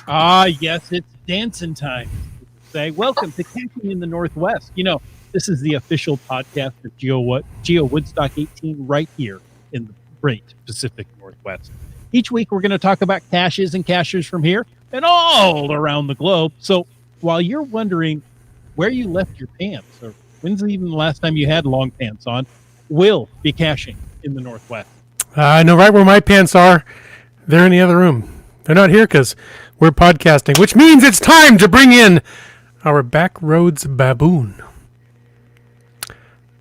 Ah, yes, it's dancing time. Say, welcome to Camping in the Northwest. This is the official podcast of GeoWoodstock 18 right here in the great Pacific Northwest. Each week, we're going to talk about caches and cachers from here and all around the globe. So while you're wondering where you left your pants or when's even the last time you had long pants on, we'll be caching in the Northwest. I know right where my pants are. They're in the other room. They're not here because we're podcasting, which means it's time to bring in our backroads baboon.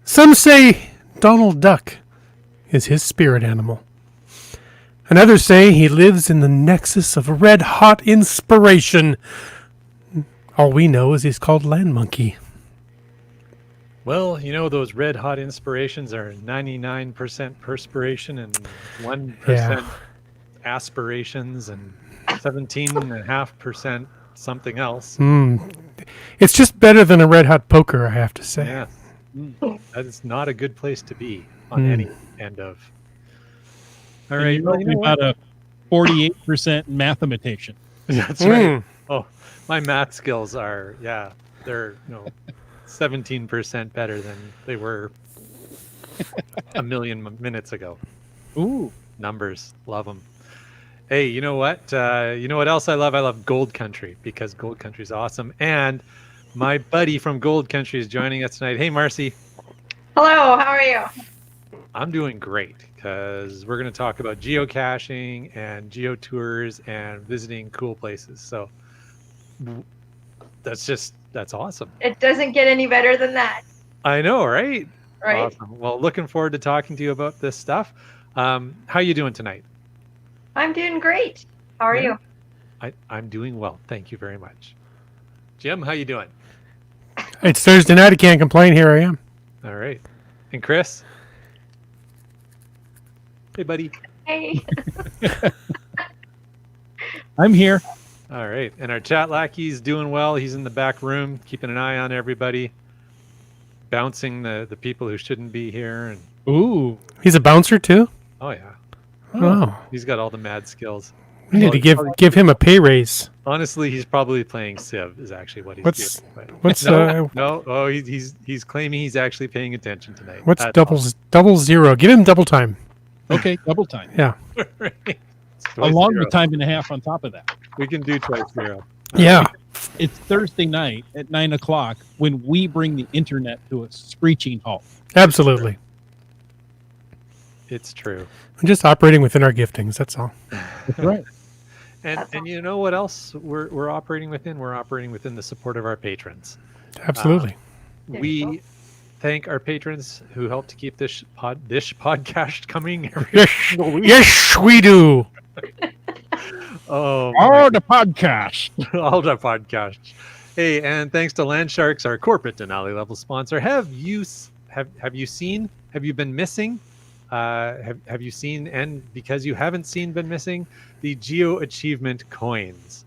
Some say Donald Duck is his spirit animal. And others say he lives in the nexus of red-hot inspiration. All we know is he's called Land Monkey. Well, those red-hot inspirations are 99% perspiration and 1% aspirations and 17.5% something else. It's just better than a red-hot poker, I have to say. Yeah. That is not a good place to be on any end of. All right. Well, about a 48% mathematician. That's right. Oh, my math skills are, they're 17% better than they were a million minutes ago. Ooh. Numbers. Love them. Hey, you know what? You know what else I love? I love Gold Country because Gold Country is awesome. And my buddy from Gold Country is joining us tonight. Hey, Marcy. Hello. How are you? I'm doing great because we're going to talk about geocaching and geo tours and visiting cool places. So that's awesome. It doesn't get any better than that. I know, right? Right. Awesome. Well, looking forward to talking to you about this stuff. How you doing tonight? I'm doing great. How are you? I'm doing well. Thank you very much. Jim, how you doing? It's Thursday night. I can't complain. Here I am. All right. And Chris? Hey, buddy. Hey. I'm here. All right. And our chat lackey's doing well. He's in the back room, keeping an eye on everybody, bouncing the people who shouldn't be here. And Ooh. He's a bouncer, too? oh, yeah. Oh. He's got all the mad skills. We need to give him a pay raise. Honestly, he's probably playing Civ is actually what he's doing. No. Oh, he's claiming he's actually paying attention tonight. What's double zero? Give him double time. Okay, double time. Yeah. Right. Along with time and a half on top of that. We can do twice zero. Yeah. It's Thursday night at 9 o'clock when we bring the internet to a screeching halt. Absolutely. It's true. I'm just operating within our giftings. That's all. That's right. And you know what else we're operating within? We're operating within the support of our patrons. Absolutely. We thank our patrons who help to keep this podcast coming every Yes, we do. Oh, the podcast. all the podcasts. Hey, and thanks to Landsharks, our corporate Denali level sponsor. Have you seen? Have you been missing? Have you seen? And because you haven't been missing the Geo Achievement coins.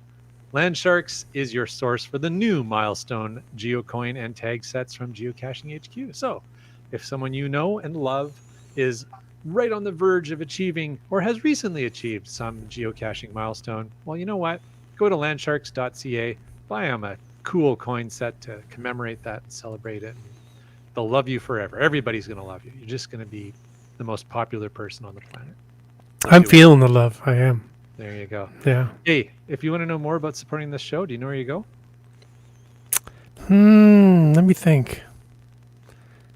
Landsharks is your source for the new milestone Geo coin and tag sets from Geocaching HQ. So, if someone you know and love is right on the verge of achieving or has recently achieved some geocaching milestone, well, you know what? Go to landsharks.ca, buy them a cool coin set to commemorate that and celebrate it. They'll love you forever. Everybody's going to love you. You're just going to be the most popular person on the planet. I'm feeling the love. I am. There you go. Yeah. Hey, if you want to know more about supporting this show, do you know where you go? Let me think.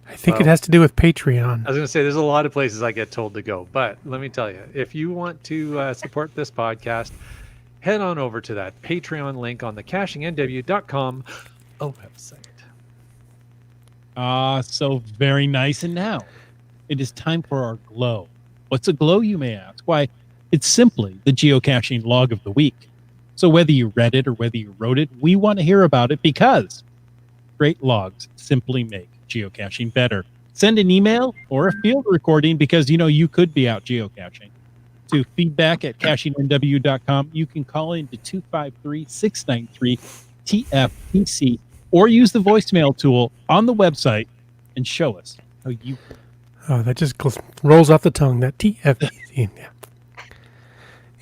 I think it has to do with Patreon. I was going to say there's a lot of places I get told to go, but let me tell you, if you want to support this podcast, head on over to that Patreon link on the cachingnw.com website. So very nice. And now it is time for our glow. What's a glow, you may ask? Why, it's simply the geocaching log of the week. So whether you read it or whether you wrote it, we want to hear about it because great logs simply make geocaching better. Send an email or a field recording because you could be out geocaching to feedback@cachingnw.com. You can call into 253-693-TFPC or use the voicemail tool on the website and show us how you. Oh, that just rolls off the tongue. That TFPC. Yeah.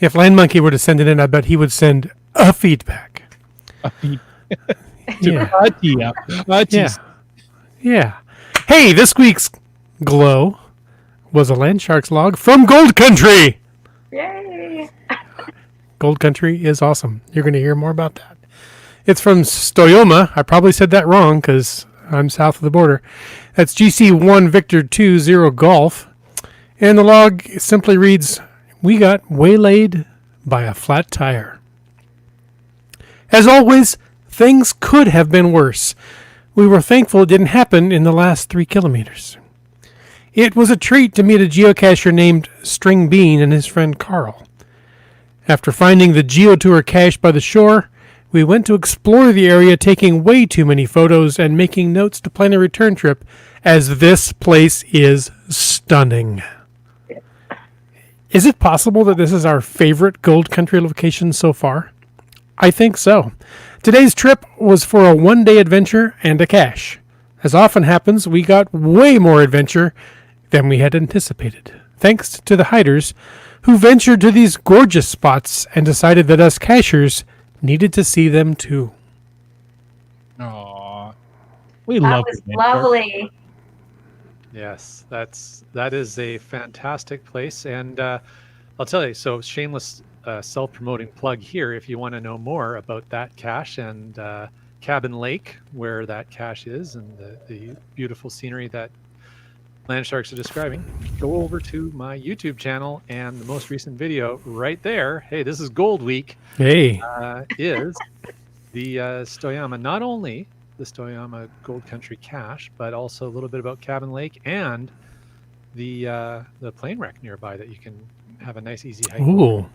If Land Monkey were to send it in, I bet he would send a feedback. Yeah. Yeah. Yeah. Hey, this week's glow was a Land Sharks log from Gold Country. Yay! Gold Country is awesome. You're going to hear more about that. It's from Stoyoma. I probably said that wrong because I'm south of the border. That's GC1 Victor 20 Golf. And the log simply reads, "We got waylaid by a flat tire." As always, things could have been worse. We were thankful it didn't happen in the last 3 kilometers. It was a treat to meet a geocacher named String Bean and his friend Carl. After finding the GeoTour cache by the shore, we went to explore the area, taking way too many photos and making notes to plan a return trip, as this place is stunning. Is it possible that this is our favorite Gold Country location so far? I think so. Today's trip was for a one-day adventure and a cache. As often happens, we got way more adventure than we had anticipated, thanks to the hiders who ventured to these gorgeous spots and decided that us cachers needed to see them too. Aw. We That love was it. man. lovely. Yes, that is a fantastic place, and I'll tell you. So, shameless self-promoting plug here. If you want to know more about that cache and Cabin Lake, where that cache is, and the beautiful scenery that Land Sharks are describing, go over to my YouTube channel, and the most recent video right there. Hey, this is Gold Week. Hey. Is the Stoyama, not only the Stoyama Gold Country cache, but also a little bit about Cabin Lake and the plane wreck nearby that you can have a nice easy hike. Ooh.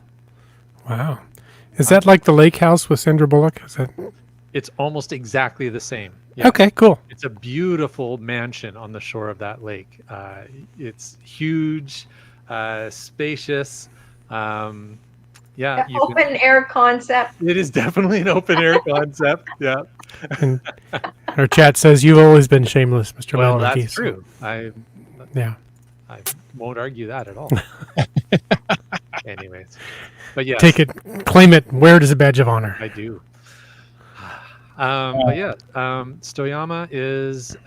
Wow. Is that like the lake house with Sandra Bullock? Is that... It's almost exactly the same. Yeah. Okay, cool. It's a beautiful mansion on the shore of that lake. It's huge, spacious. Yeah, The open air concept. It is definitely an open air concept. Yeah. And our chat says you've always been shameless, Mr. Well, Malarkey, that's so- true. Yeah. I won't argue that at all. Anyways, but yeah, Take it, claim it, wear it as a badge of honor. I do. But yeah, Stoyama is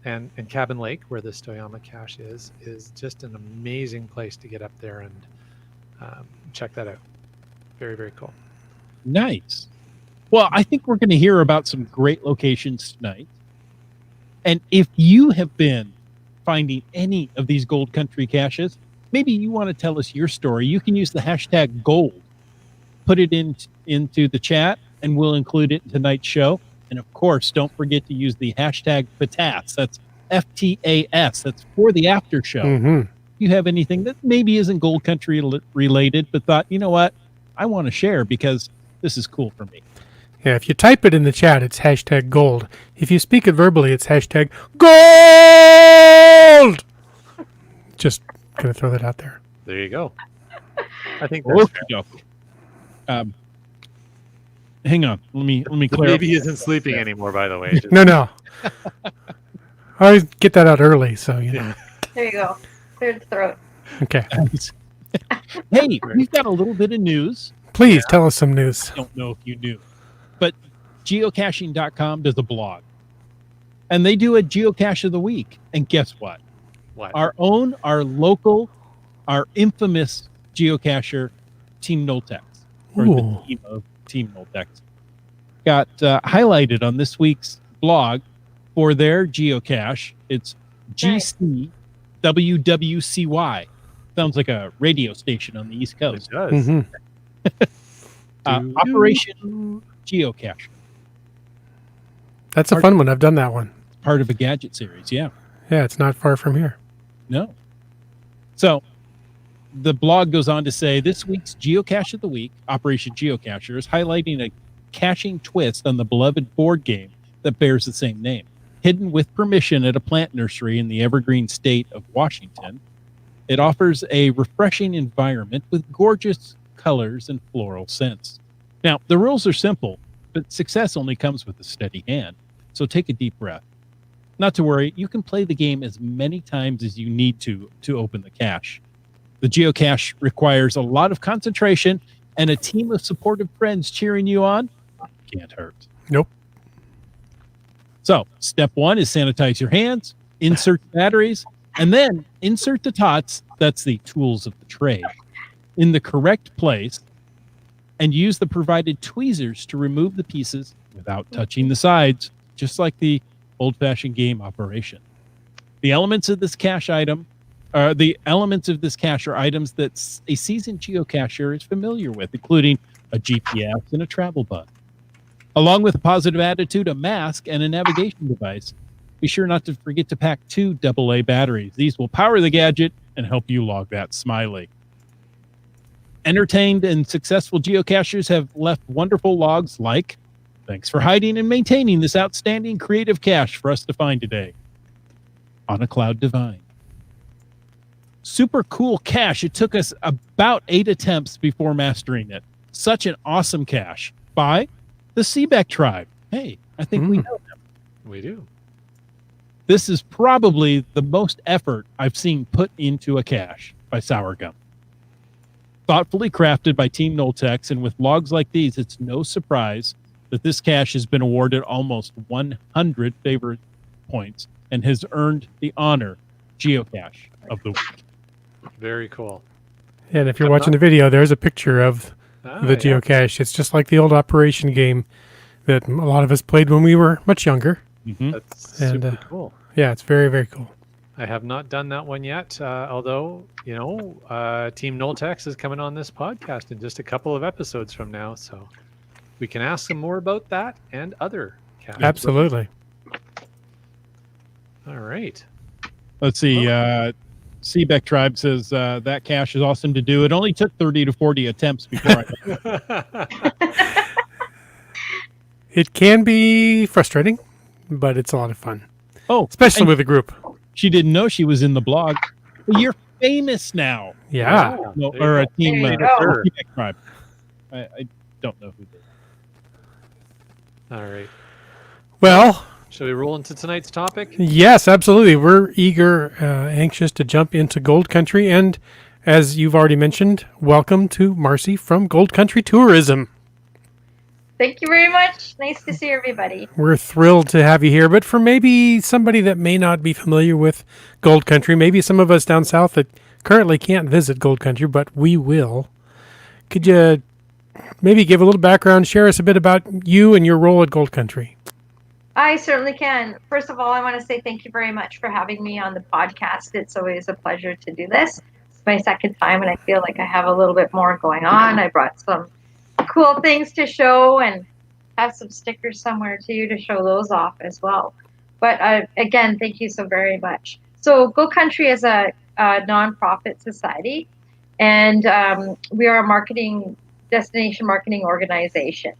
and Cabin Lake, where the Stoyama cache is just an amazing place to get up there and check that out. Very, very cool. Nice. Well, I think we're going to hear about some great locations tonight. And if you have been finding any of these Gold Country caches, maybe you want to tell us your story. You can use the hashtag gold. Put it into the chat, and we'll include it in tonight's show. And of course, don't forget to use the hashtag FTAS. That's FTAS. That's for the after show. Mm-hmm. If you have anything that maybe isn't Gold Country related, but thought, you know what, I want to share because this is cool for me. Yeah, if you type it in the chat, it's hashtag gold. If you speak it verbally, it's hashtag gold. Just gonna throw that out there. There you go. I think that's fair. Hang on. Let me The clear. baby isn't sleeping anymore, by the way. Just- No. I always get that out early, so you know. Yeah. There you go. Cleared the throat. Okay. Hey, we've got a little bit of news. Please tell us some news. Don't know if you knew, but geocaching.com does a blog, and they do a geocache of the week. And guess what? What? Our local, our infamous geocacher, Team Noltex, or Ooh. the team of Team Noltex, got highlighted on this week's blog for their geocache. It's GCWWCY. Sounds like a radio station on the East It Coast. does. Mhm. Operation Geocacher, That's a fun one. I've done that one. part of a gadget series. Yeah. Yeah, it's not far from here. No. So the blog goes on to say this week's Geocache of the Week, Operation Geocacher, is highlighting a caching twist on the beloved board game that bears the same name. Hidden with permission at a plant nursery in the evergreen state of Washington, it offers a refreshing environment with gorgeous colors and floral scents. Now, the rules are simple, but success only comes with a steady hand. So take a deep breath. Not to worry, you can play the game as many times as you need to open the cache. The geocache requires a lot of concentration and a team of supportive friends cheering you on, can't hurt. Nope. So, step 1 is sanitize your hands, insert batteries, and then insert the tots, that's the tools of the trade, in the correct place, and use the provided tweezers to remove the pieces without touching the sides, just like the old-fashioned game operation. The elements of this cache are items that a seasoned geocacher is familiar with, including a GPS and a travel bug. Along with a positive attitude, a mask, and a navigation device, be sure not to forget to pack 2 AA batteries. These will power the gadget and help you log that smiley. Entertained and successful geocachers have left wonderful logs like, "Thanks for hiding and maintaining this outstanding creative cache for us to find today. On a cloud divine. Super cool cache. It took us about 8 attempts before mastering it. Such an awesome cache." By the Seebeck tribe. Hey, I think we know them. We do. This is probably the most effort I've seen put into a cache by Sour Gum. Thoughtfully crafted by Team Noltex, and with logs like these, it's no surprise that this cache has been awarded almost 100 favorite points and has earned the honor Geocache of the Week. Very cool. And if you're watching the video, there's a picture of the yeah. geocache. It's just like the old Operation game that a lot of us played when we were much younger. Mm-hmm. That's And, super cool. Yeah, it's very, very cool. I have not done that one yet, although, Team Noltex is coming on this podcast in just a couple of episodes from now, so we can ask them more about that and other caches. Absolutely. All right. Let's see. Seebeck tribe says that cache is awesome to do. It only took 30 to 40 attempts before I. It can be frustrating, but it's a lot of fun, Oh, especially and with a group. she didn't know she was in the blog. Well, you're famous now. Yeah. No, there you or a go. team There you go. Seebeck tribe. I don't know who did. All right. Well, Shall we roll into tonight's topic? yes, absolutely. We're eager, anxious to jump into Gold Country. And as you've already mentioned, welcome to Marcy from Gold Country Tourism. Thank you very much. Nice to see everybody. We're thrilled to have you here. But for maybe somebody that may not be familiar with Gold Country, maybe some of us down south that currently can't visit Gold Country, but we will, could you maybe give a little background, share us a bit about you and your role at Gold Country? I certainly can. First of all, I want to say thank you very much for having me on the podcast. It's always a pleasure to do this. It's my second time, and I feel like I have a little bit more going on. I brought some cool things to show and have some stickers somewhere too to show those off as well. But again, thank you so very much. So Gold Country is a nonprofit society, and we are a destination marketing organization.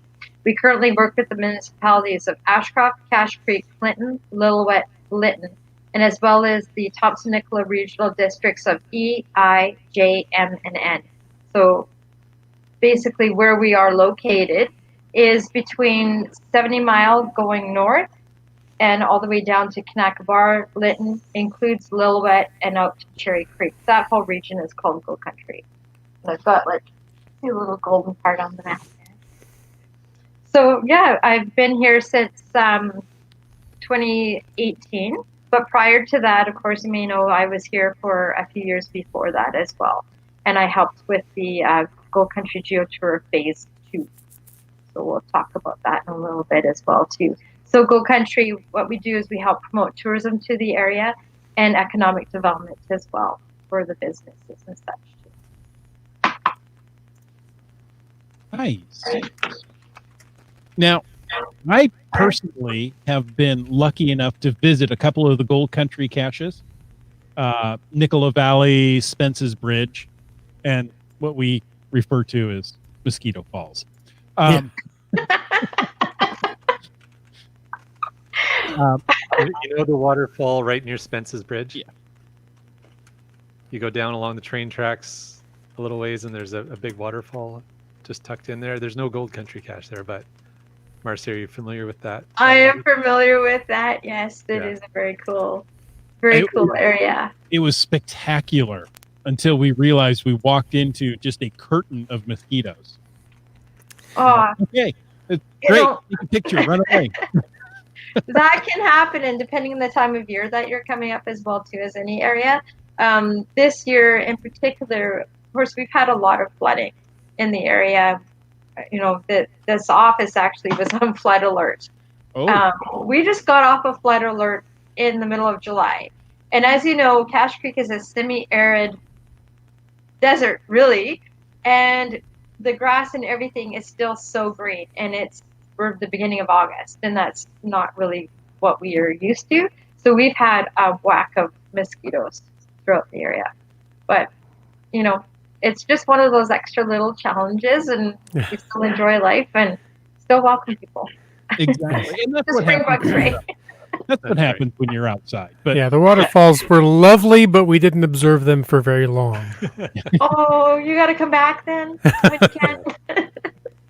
We currently work with the municipalities of Ashcroft, Cache Creek, Clinton, Lillooet, Lytton, and as well as the Thompson-Nicola regional districts of E, I, J, M, and N. So basically where we are located is between 70 Mile going north and all the way down to Kanakabar, Lytton, includes Lillooet and out to Cherry Creek. That whole region is called Gold Country. And I've got like a little golden part on the map there. So yeah, I've been here since 2018. But prior to that, of course, you may know I was here for a few years before that as well. And I helped with the Gold Country Geo Tour Phase 2. So we'll talk about that in a little bit as well too. So Gold Country, what we do is we help promote tourism to the area and economic development as well for the businesses and such too. Nice. Now, I personally have been lucky enough to visit a couple of the Gold Country caches, Nicola Valley, Spence's Bridge, and what we refer to as Mosquito Falls. You know the waterfall right near Spence's Bridge? Yeah. You go down along the train tracks a little ways, and there's a big waterfall just tucked in there. There's no Gold Country cache there, but Marcy, are you familiar with that? I am familiar with that. Yes, it is a very cool area. It was spectacular until we realized we walked into just a curtain of mosquitoes. Oh, Okay, it's you great. know, Take a picture, run away. that can happen, and depending on the time of year that you're coming up as well too as any area. This year in particular, of course, we've had a lot of flooding in the area. This office actually was on flood alert. Oh, We just got off a flood alert in the middle of July, and as you know, Cache Creek is a semi-arid desert, really, and the grass and everything is still so green, and we're the beginning of August, and that's not really what we are used to. So we've had a whack of mosquitoes throughout the area, but it's just one of those extra little challenges, and we still enjoy life and still welcome people. exactly. And that's The what spring happens. bugs, right? That's what That's right. happens when you're outside. But Yeah, the waterfalls were lovely, but we didn't observe them for very long. Oh, you got to come back then when you can.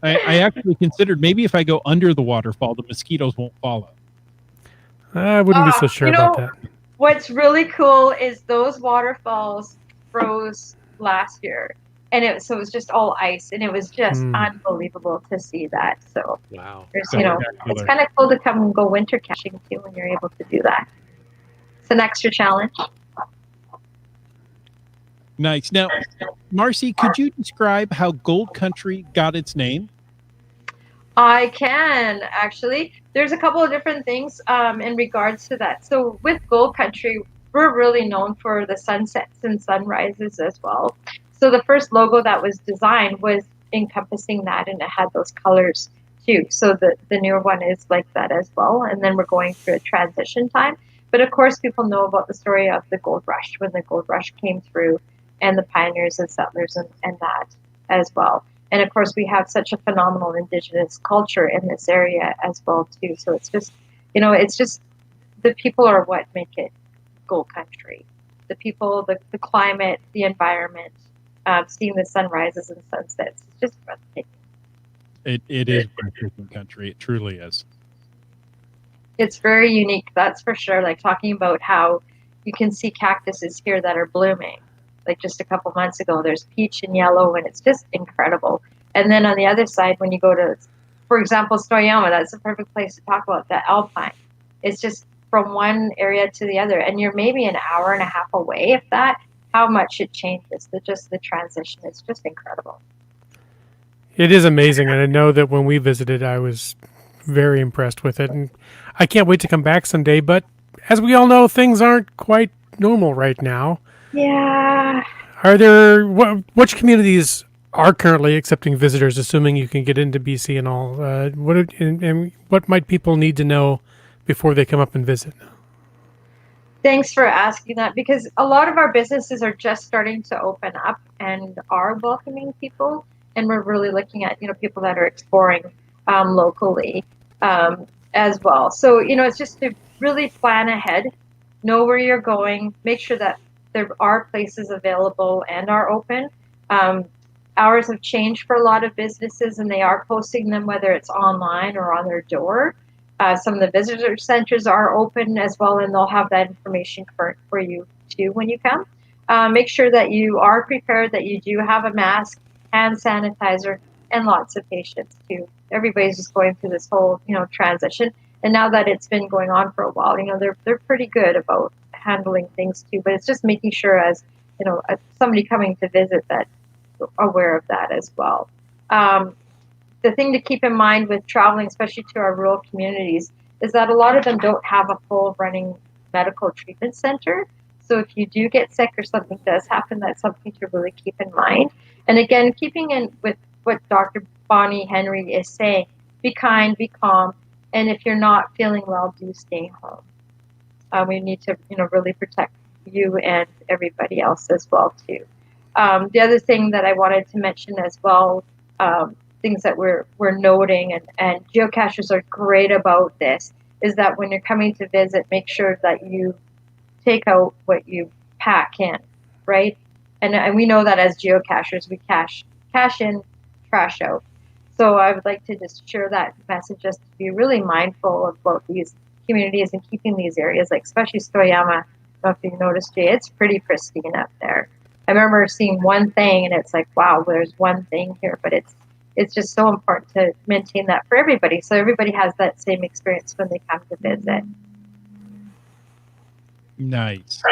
I actually considered maybe if I go under the waterfall, the mosquitoes won't follow. I wouldn't be so sure about that. What's really cool is those waterfalls froze last year, and it was just all ice, and it was just unbelievable to see that. So Wow. there's Spectacular. it's kind of cool to come and go winter caching too when you're able to do that. It's an extra challenge. Nice. Now, Marcy, could you describe how Gold Country got its name? I can actually. There's a couple of different things in regards to that. So with Gold Country, we're really known for the sunsets and sunrises as well. So the first logo that was designed was encompassing that, and it had those colors too. So the newer one is like that as well. And then we're going through a transition time. But of course, people know about the story of the gold rush, when the gold rush came through, and the pioneers and settlers and that as well. And of course, we have such a phenomenal indigenous culture in this area as well too. So it's just, the people are what make it Gold Country. The people, the climate, the environment, seeing the sunrises and sunsets. It's just breathtaking. It is breathtaking country. It truly is. It's very unique, that's for sure. Like talking about how you can see cactuses here that are blooming. Like just a couple months ago, there's peach and yellow, and it's just incredible. And then on the other side, when you go to, for example, Stoyama, that's a perfect place to talk about the alpine. It's just from one area to the other, and you're maybe an hour and a half away, if that. How much it changes, the transition is just incredible. It is amazing, and I know that when we visited, I was very impressed with it, and I can't wait to come back someday. But as we all know, things aren't quite normal right now. Yeah. Are there which communities are currently accepting visitors, assuming you can get into BC and all? What might people need to know before they come up and visit? Thanks for asking that, because a lot of our businesses are just starting to open up and are welcoming people, and we're really looking at people that are exploring locally as well. So it's just to really plan ahead, know where you're going, make sure that there are places available and are open. Hours have changed for a lot of businesses, and they are posting them, whether it's online or on their door. Some of the visitor centers are open as well, and they'll have that information for you too when you come. Make sure that you are prepared, that you do have a mask, hand sanitizer, and lots of patience too. Everybody's just going through this whole transition, and now that it's been going on for a while, they're pretty good about handling things too. But it's just making sure, as somebody coming to visit, that aware of that as well. The thing to keep in mind with traveling, especially to our rural communities, is that a lot of them don't have a full running medical treatment center. So if you do get sick or something does happen, that's something to really keep in mind. And again, keeping in with what Dr. Bonnie Henry is saying, be kind, be calm, and if you're not feeling well, do stay home. We need to really protect you and everybody else as well too. The other thing that I wanted to mention as well, things that we're noting, and geocachers are great about this, is that when you're coming to visit, make sure that you take out what you pack in, right? And we know that as geocachers, we cache in, trash out. So I would like to just share that message, just to be really mindful about these communities and keeping these areas, like especially Stoyama. I don't know if you noticed, Jay, it's pretty pristine up there. I remember seeing one thing, and it's like, wow, there's one thing here, but it's it's just so important to maintain that for everybody, so everybody has that same experience when they come to visit. Nice.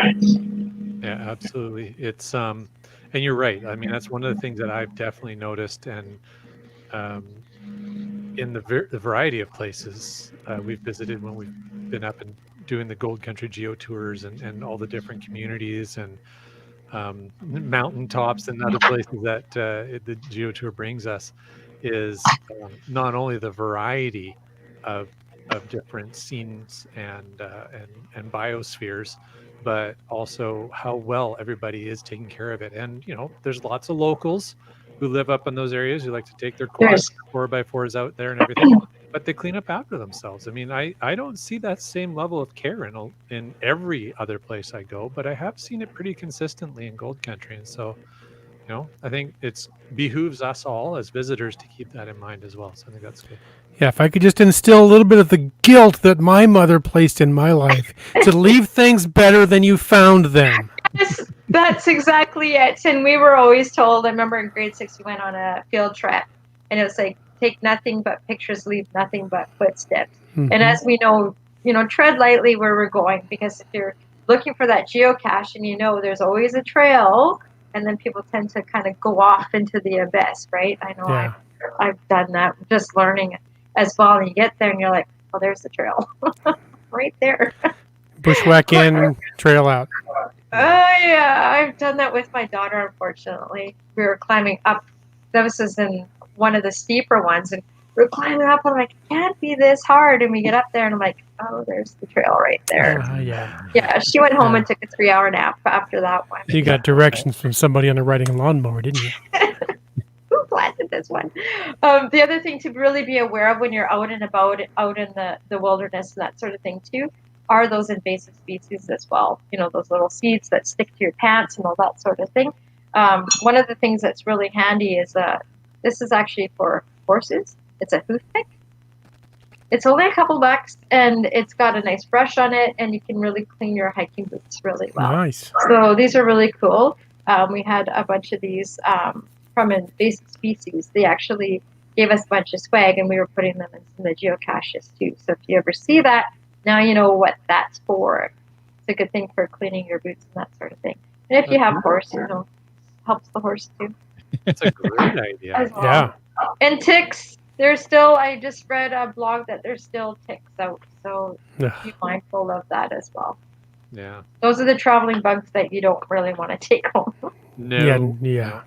Yeah, absolutely. It's and you're right. I mean, that's one of the things that I've definitely noticed, and um, in the variety of places we've visited when we've been up and doing the Gold Country Geo tours, and all the different communities and mountaintops and other places that the Geo tour brings us, is not only the variety of different scenes and biospheres, but also how well everybody is taking care of it. And there's lots of locals who live up in those areas who like to take their quads, There's 4x4s out there and everything, but they clean up after themselves. I mean, I don't see that same level of care in every other place I go, but I have seen it pretty consistently in Gold Country. And so, I think it's behooves us all as visitors to keep that in mind as well. So I think that's good. Yeah, if I could just instill a little bit of the guilt that my mother placed in my life to leave things better than you found them. Yes, that's exactly it. And we were always told, I remember in grade 6, we went on a field trip, and it was like, take nothing but pictures, leave nothing but footsteps. Mhm. And as we know, tread lightly where we're going, because if you're looking for that geocache and there's always a trail, and then people tend to kind of go off into the abyss, right? I know Yeah. I've done that, just learning as well. And you get there and you're like, oh, there's the trail right there. Bushwhack in, trail out. Oh, yeah, I've done that with my daughter, unfortunately. We were climbing up. This was in one of the steeper ones, and we were climbing up. I'm like, it can't be this hard. And we get up there, and I'm like, oh, there's the trail right there. Yeah. Yeah, she went home Yeah. and took a 3-hour nap after that one. You got directions from somebody on a riding a lawnmower, didn't you? Who planted this one? The other thing to really be aware of when you're out and about, out in the wilderness and that sort of thing too, are those invasive species as well. Those little seeds that stick to your pants and all that sort of thing. One of the things that's really handy is this is actually for horses. It's a hoof pick. It's only a couple bucks, and it's got a nice brush on it, and you can really clean your hiking boots really well. Nice. So these are really cool. We had a bunch of these from invasive species. They actually gave us a bunch of swag, and we were putting them in some of the geocaches too. So if you ever see that, now you know what that's for. It's a good thing for cleaning your boots and that sort of thing. And if you have a horse, helps the horse too. That's a great idea. As well. Yeah. And ticks, I just read a blog that there's still ticks out. So be mindful of that as well. Yeah. Those are the traveling bugs that you don't really want to take home. No. Yeah.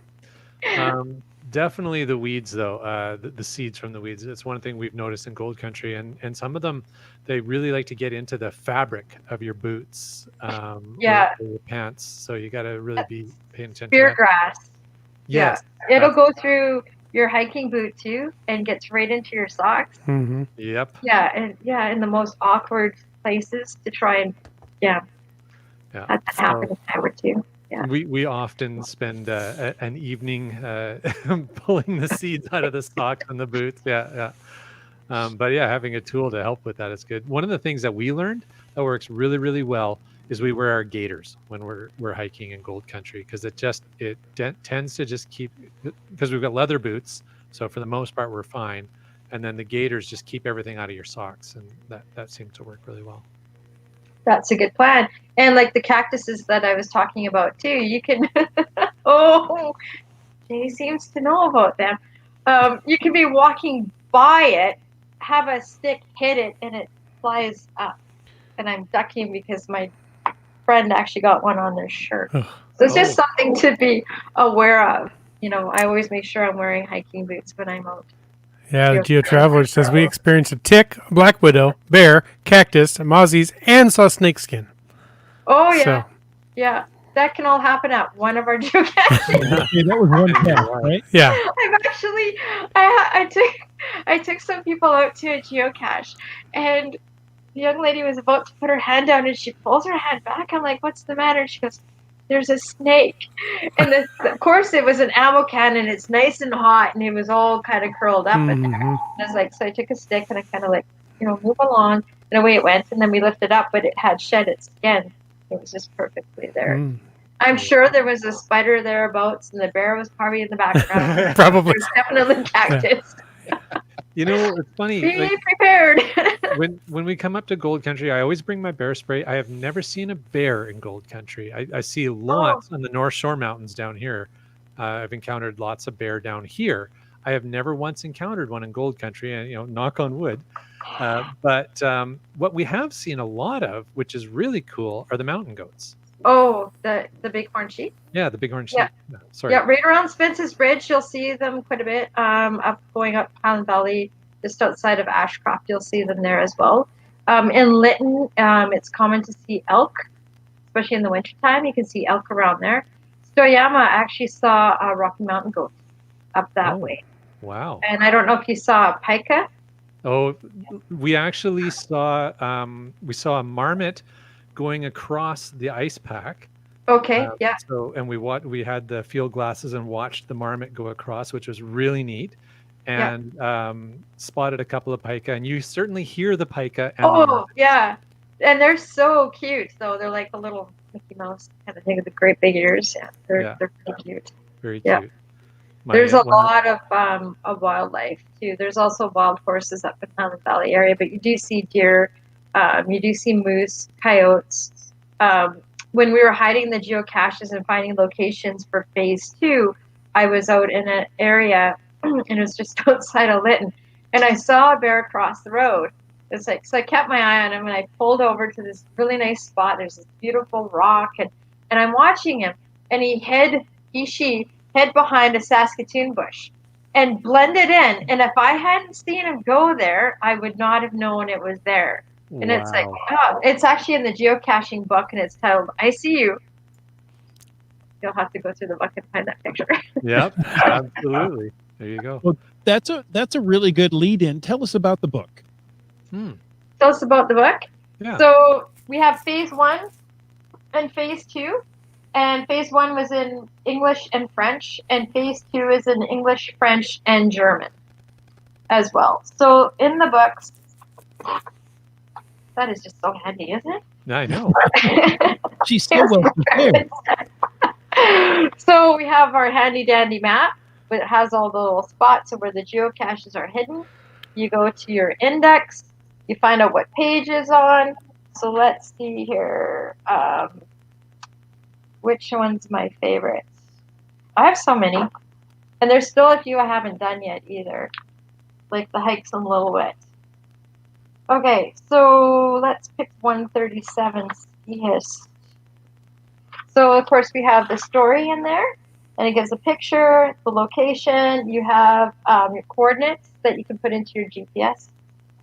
Definitely the weeds, though. The seeds from the weeds. It's one thing we've noticed in Gold Country, and some of them, they really like to get into the fabric of your boots, or your pants. So you got to really be paying attention. Spear grass. Yes. Yeah. It'll go through your hiking boot too, and gets right into your socks. Mm-hmm. Yep. Yeah, and in the most awkward places to try and that happened a time or two. Yeah. We often spend an evening pulling the seeds out of the socks and the boots. Yeah. But yeah, having a tool to help with that is good. One of the things that we learned that works really, really well is we wear our gaiters when we're hiking in Gold Country, because it tends to just keep, because we've got leather boots, so for the most part we're fine, and then the gaiters just keep everything out of your socks, and that seems to work really well. That's a good plan. And like the cactuses that I was talking about too, you can oh, Jay seems to know about them. You can be walking by it, have a stick hit it, and it flies up. And I'm ducking because my friend actually got one on their shirt. So it's just something to be aware of. I always make sure I'm wearing hiking boots when I'm out. Yeah, the Geo Traveler says we experienced a tick, a black widow, bear, cactus, mozzies, and saw snakeskin. Oh yeah, So- yeah. That can all happen at one of our geocaches. Okay, that was one cat, right? Yeah. I've actually, I took some people out to a geocache, and the young lady was about to put her hand down, and she pulls her hand back. I'm like, "What's the matter?" And she goes, "There's a snake." And of course, it was an ammo can, and it's nice and hot, and it was all kind of curled up in there. And I was like, so I took a stick and I kind of move along, and away it went. And then we lifted up, but it had shed its skin. It was just perfectly there. I'm sure there was a spider thereabouts, and the bear was probably in the background. Probably. There's definitely cactus. You know, it's funny. Be prepared. When we come up to Gold Country, I always bring my bear spray. I have never seen a bear in Gold Country. I see lots on the North Shore Mountains down here. I've encountered lots of bear down here. I have never once encountered one in Gold Country, and knock on wood. But what we have seen a lot of, which is really cool, are the mountain goats. Oh, the bighorn sheep. Yeah, the bighorn sheep. Yeah. No, sorry. Yeah, right around Spence's Bridge, you'll see them quite a bit. Up going up Highland Valley, just outside of Ashcroft, you'll see them there as well. In Lytton, it's common to see elk, especially in the wintertime. You can see elk around there. Stoyama, I actually saw a Rocky Mountain goat up that way. Wow. And I don't know if you saw a pika. Oh, we actually saw a marmot going across the ice pack. Okay, yeah. So, and we had the field glasses and watched the marmot go across, which was really neat, and spotted a couple of pika. And you certainly hear the pika. And yeah, and they're so cute. Though they're like a little Mickey Mouse kind of thing with the great big ears. Yeah, they're pretty cute. Very yeah. cute. There's a lot of wildlife too. There's also wild horses up in Highland Valley area, but you do see deer, you do see moose, coyotes. When we were hiding the geocaches and finding locations for phase 2, I was out in an area and it was just outside of Lytton, and I saw a bear across the road. It's like, so I kept my eye on him and I pulled over to this really nice spot. There's this beautiful rock, and I'm watching him, and she hid behind a Saskatoon bush and blended in. And if I hadn't seen him go there, I would not have known it was there. And it's like, it's actually in the geocaching book, and it's titled "I See You." You'll have to go through the book and find that picture. Yep, absolutely. There you go. Well, that's a really good lead-in. Tell us about the book. Tell us about the book. Yeah. So we have phase 1 and phase 2. And phase 1 was in English and French, and phase 2 is in English, French, and German as well. So in the books, that is just so handy, isn't it? I know. She's so well prepared. So we have our handy dandy map. It has all the little spots of where the geocaches are hidden. You go to your index. You find out what page is on. So let's see here. Which one's my favorite? I have so many. And there's still a few I haven't done yet either. Like the hikes in Lillooet. Okay, so let's pick 137 Ski-Hist. So of course we have the story in there. And it gives a picture, the location. You have your coordinates that you can put into your GPS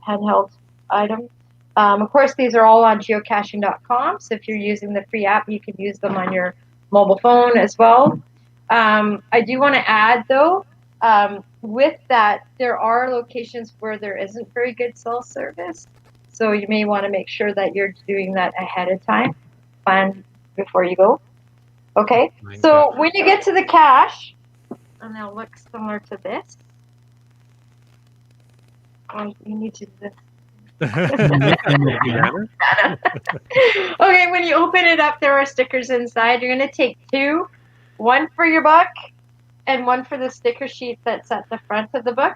handheld item. Of course, these are all on geocaching.com. So if you're using the free app, you can use them on your mobile phone as well. I do want to add, though, with that, there are locations where there isn't very good cell service. So you may want to make sure that you're doing that ahead of time. Plan before you go. Okay, so when you get to the cache, and they'll look similar to this. Oh, you need to do this. Okay, when you open it up, there are stickers inside. You're going to take 2, one for your book and one for the sticker sheet that's at the front of the book.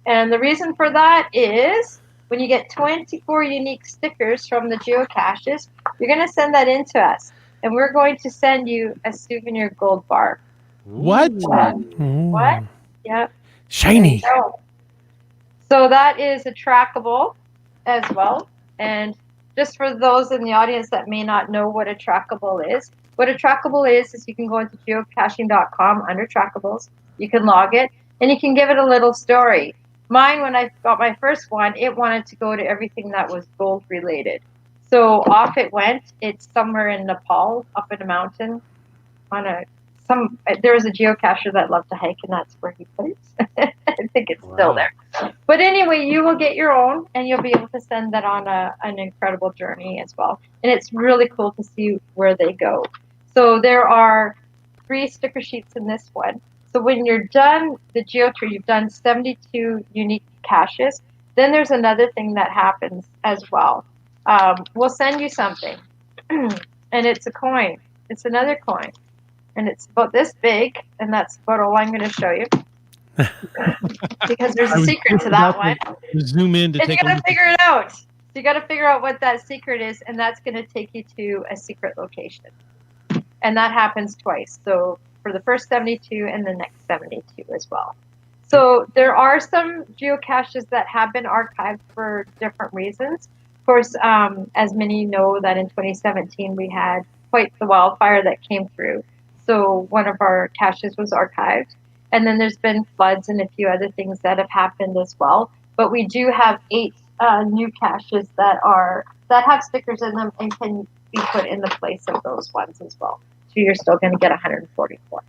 And the reason for that is when you get 24 unique stickers from the geocaches, you're going to send that in to us. And we're going to send you a souvenir gold bar. What? What? Yep. Shiny. So that is a trackable as well. And just for those in the audience that may not know what a trackable is, what a trackable is you can go into geocaching.com under trackables. You can log it, and you can give it a little story. Mine, when I got my first one, it wanted to go to everything that was gold related. So off it went. It's somewhere in Nepal, up in a mountain. There was a geocacher that loved to hike, and that's where he put it. I think it's still there. But anyway, you will get your own, and you'll be able to send that on an incredible journey as well. And it's really cool to see where they go. So there are 3 sticker sheets in this one. So when you're done the geotour, you've done 72 unique caches. Then there's another thing that happens as well. We'll send you something, and it's a coin. It's another coin, and it's about this big, and that's about all I'm going to show you. Because there's I a was secret just to that about one. to zoom in to And you take a got to look. figure it out. You got to figure out what that secret is, and that's going to take you to a secret location. And that happens twice. So for the first 72 and the next 72 as well. So there are some geocaches that have been archived for different reasons. Of course, as many know that in 2017 we had quite the wildfire that came through. So one of our caches was archived. And then there's been floods and a few other things that have happened as well. But we do have 8 new caches that have stickers in them and can be put in the place of those ones as well. So you're still going to get 144.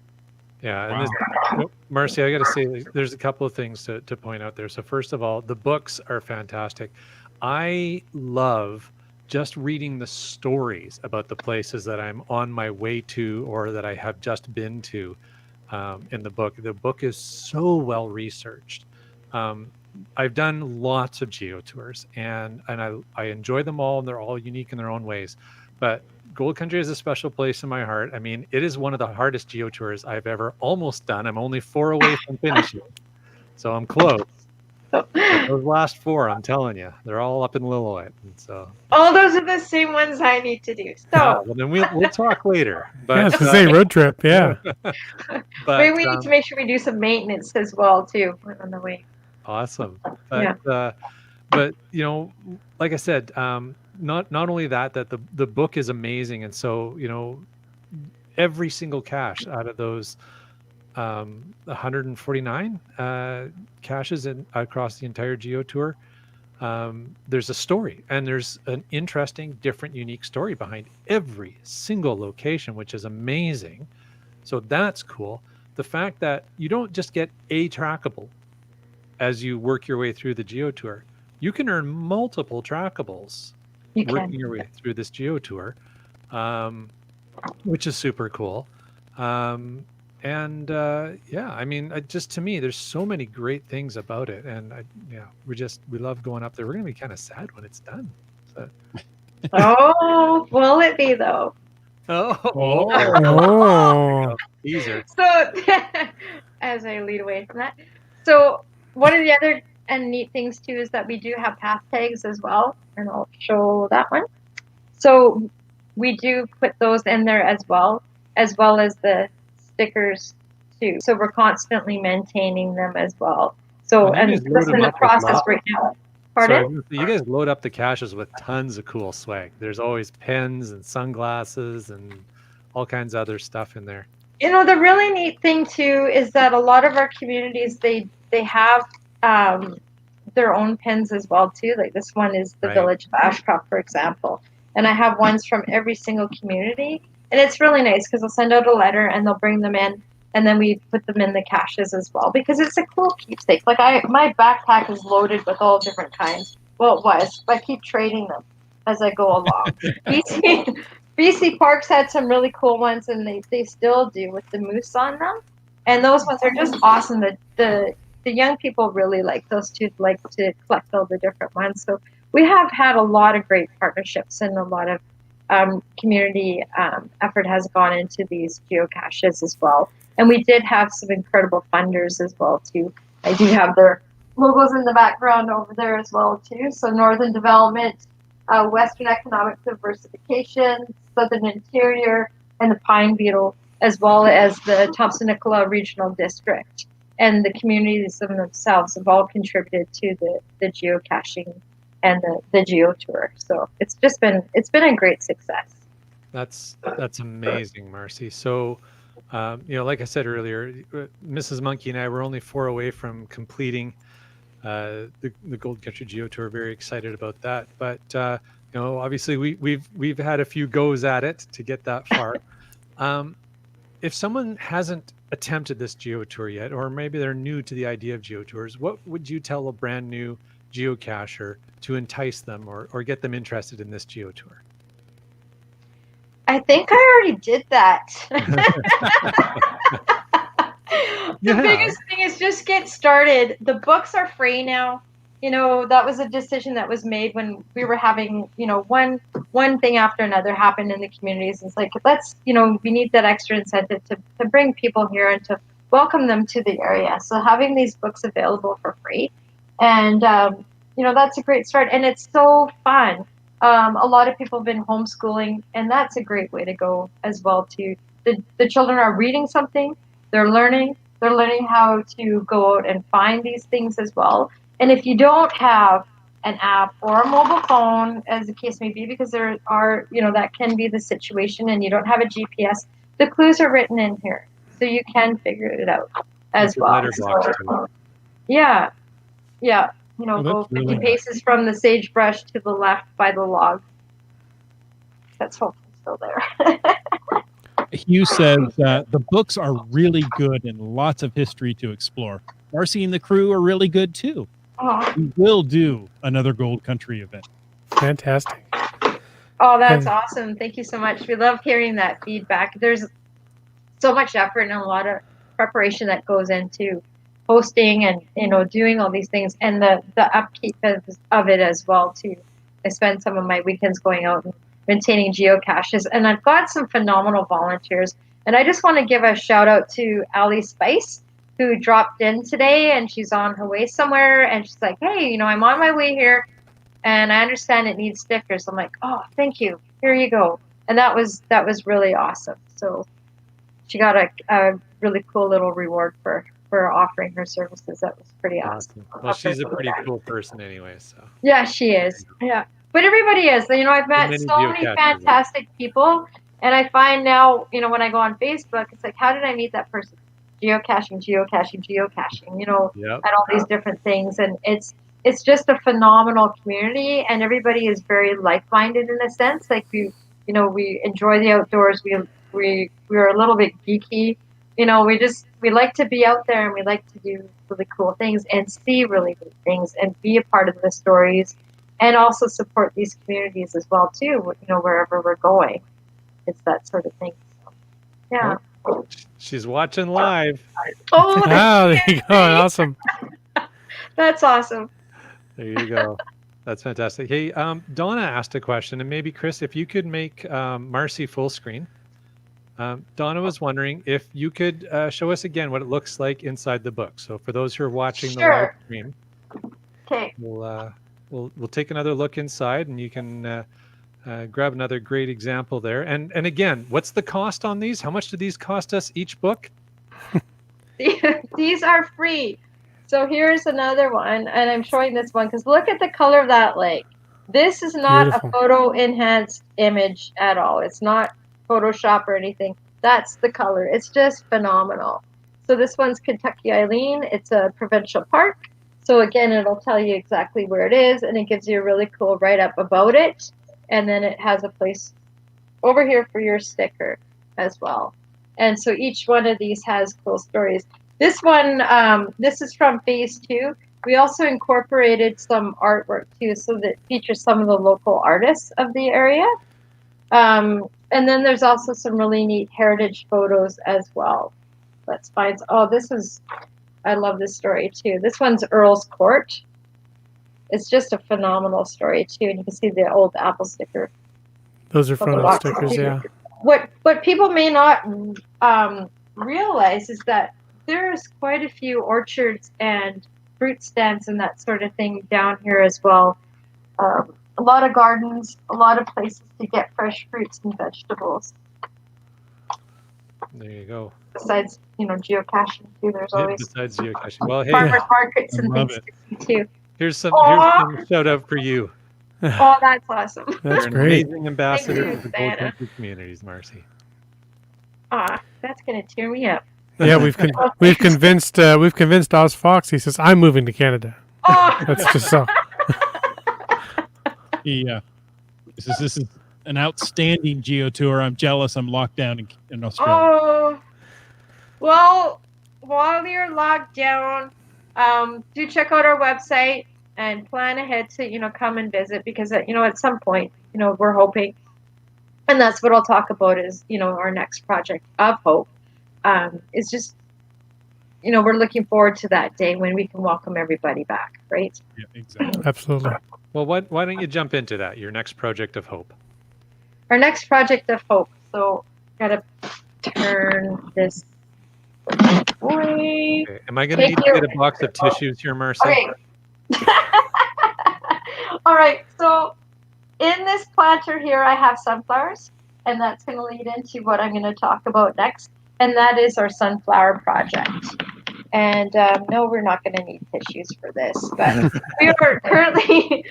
Yeah, and Marcy, I got to say, there's a couple of things to point out there. So first of all, the books are fantastic. I love just reading the stories about the places that I'm on my way to or that I have just been to in the book. The book is so well researched. I've done lots of geo tours, and I enjoy them all, and they're all unique in their own ways. But Gold Country is a special place in my heart. I mean, it is one of the hardest geo tours I've ever almost done. I'm only 4 away from finishing, so I'm close. But those last 4, I'm telling you, they're all up in Lillooet. And so all those are the same ones I need to do. So well, then we'll talk later. But Yeah, I was gonna say road trip. Yeah. but maybe we need to make sure we do some maintenance as well too on the way. awesome. But you know, like I said, not only that the book is amazing, and so you know, every single cache out of those 149 caches across the entire geo tour, there's a story, and there's an interesting, different, unique story behind every single location, which is amazing. So that's cool. The fact that you don't just get a trackable as you work your way through the geo tour, you can earn multiple trackables working your way through this geo tour, which is super cool. Yeah, I mean, just to me, there's so many great things about it, and we love going up there. We're gonna be kind of sad when it's done. So. Oh, will it be though? Oh. Teaser. So, as I lead away from that, so one of the other and neat things too is that we do have path tags as well, and I'll show that one. So we do put those in there as well as the stickers too. So we're constantly maintaining them as well. So and this is in the process right now. Pardon? So you guys load up the caches with tons of cool swag. There's always pens and sunglasses and all kinds of other stuff in there. You know, the really neat thing too is that a lot of our communities they have their own pins as well too. Like this one is the Village of Ashcroft, for example, and I have ones from every single community, and it's really nice because they'll send out a letter and they'll bring them in, and then we put them in the caches as well because it's a cool keepsake. Like my backpack is loaded with all different kinds. Well, it was. I keep trading them as I go along. BC Parks had some really cool ones, and they still do with the moose on them. And those ones are just awesome. The young people really like those too, like to collect all the different ones. So we have had a lot of great partnerships, and a lot of community effort has gone into these geocaches as well. And we did have some incredible funders as well too. I do have their logos in the background over there as well too. So Northern Development, Western Economic Diversification, Southern Interior, and the Pine Beetle, as well as the Thompson-Nicola Regional District. And the communities themselves have all contributed to the geocaching and the geo tour. So it's been a great success. That's amazing, Marcy. So, like I said earlier, Mrs. Monkey and I were only 4 away from completing the Gold Country Geo Tour. Very excited about that. But obviously we've had a few goes at it to get that far. If someone hasn't attempted this geo tour yet, or maybe they're new to the idea of geo tours, what would you tell a brand new geocacher to entice them or get them interested in this geo tour? I think I already did that. The biggest thing is just get started. The books are free now. that was a decision that was made when we were having, one thing after another happened in the communities. It's like, let's, we need that extra incentive to bring people here and to welcome them to the area. So having these books available for free, and that's a great start, and it's so fun. A lot of people have been homeschooling, and that's a great way to go as well too. The children are reading something, they're learning how to go out and find these things as well. And if you don't have an app or a mobile phone, as the case may be, because there are, that can be the situation, and you don't have a GPS, the clues are written in here, so you can figure it out as well. Letterbox too. Yeah, yeah. Oh, Go that's 50 really nice. paces from the sagebrush to the left by the log. That's hopefully still there. Hugh says the books are really good and lots of history to explore. Marcy and the crew are really good too. Oh, We will do another Gold Country event. Fantastic. that's And- awesome. Thank you so much. We love hearing that feedback. There's so much effort and a lot of preparation that goes into hosting and doing all these things, and the upkeep of it as well too. I spend some of my weekends going out and maintaining geocaches, and I've got some phenomenal volunteers. And I just want to give a shout out to Ali Spice, who dropped in today, and she's on her way somewhere, and she's like, hey, I'm on my way here, and I understand it needs stickers. I'm like, oh, thank you, here you go. And that was really awesome. So she got a really cool little reward for offering her services. That was pretty awesome. Well, she's a pretty cool person anyway, so. Yeah, she is. Yeah, but everybody is. I've met many so many geocachers. fantastic people, and I find now, when I go on Facebook, it's like, how did I meet that person? Geocaching, Yep. at all these different things, and it's just a phenomenal community, and everybody is very like-minded in a sense. Like we enjoy the outdoors. We're a little bit geeky. We like to be out there, and we like to do really cool things and see really good things and be a part of the stories, and also support these communities as well too. Wherever we're going, it's that sort of thing. So, yeah. She's watching live. Oh, there you go. Awesome. that's awesome. There you go. That's fantastic. Hey, Donna asked a question, and maybe Chris, if you could make Marcy full screen. Donna was wondering if you could show us again what it looks like inside the book. So for those who are watching the live stream, Okay. we'll take another look inside, and you can grab another great example there. And again, what's the cost on these? How much do these cost us each book? These are free. So here's another one, and I'm showing this one because look at the color of that lake. This is not Beautiful. a photo enhanced image at all. It's not Photoshop or anything. That's the color. It's just phenomenal. So this one's Kentucky Eileen. It's a provincial park. So again, it'll tell you exactly where it is, and it gives you a really cool write-up about it. And then it has a place over here for your sticker as well. And so each one of these has cool stories. This one, this is from phase 2. We also incorporated some artwork too, so that features some of the local artists of the area. And then there's also some really neat heritage photos as well. Let's find. Oh, I love this story too. This one's Earl's Court. It's just a phenomenal story too, and you can see the old apple sticker. Those are photo stickers, yeah. What people may not realize is that there's quite a few orchards and fruit stands and that sort of thing down here as well. A lot of gardens, a lot of places to get fresh fruits and vegetables. There you go. Besides, geocaching too. There's Yeah, always besides geocaching. Well, hey, farmers markets I and love things it. to see too. here's some Aw. shout out for you. Oh, that's awesome. That's You're an great. amazing ambassador Thank for you, the Gold Santa. Country communities, Marcy. That's gonna tear me up. Yeah, we've convinced Oz Fox. He says, I'm moving to Canada. Oh, That's just so. Yeah. This is an outstanding geo tour. I'm jealous. I'm locked down in Australia. oh. Well, while you're locked down, do check out our website and plan ahead to come and visit, because at some point we're hoping, and that's what I'll talk about is our next project of hope. It's just we're looking forward to that day when we can welcome everybody back, right? Yeah, exactly. Absolutely. Well, why don't you jump into that? Your next project of hope. Our next project of hope. So, gotta turn this way. Okay. Am I going to need to get a box of tissues here, Marcy? Okay. All right. So, in this planter here, I have sunflowers, and that's going to lead into what I'm going to talk about next, and that is our sunflower project. And no, we're not going to need tissues for this, but we are currently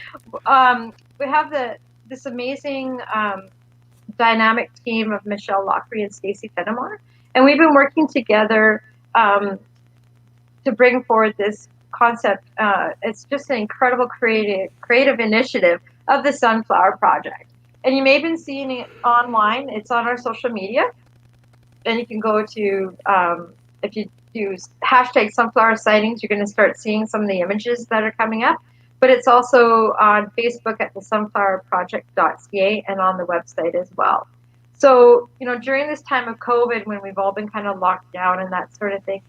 we have this amazing dynamic team of Michelle Lockery and Stacey Fenimore, and we've been working together to bring forward this concept. It's just an incredible creative initiative of the Sunflower Project. And you may have been seeing it online. It's on our social media. And you can go to, if you use hashtag sunflower sightings, you're going to start seeing some of the images that are coming up. But it's also on Facebook at the sunflowerproject.ca and on the website as well. So, during this time of COVID, when we've all been kind of locked down and that sort of thing,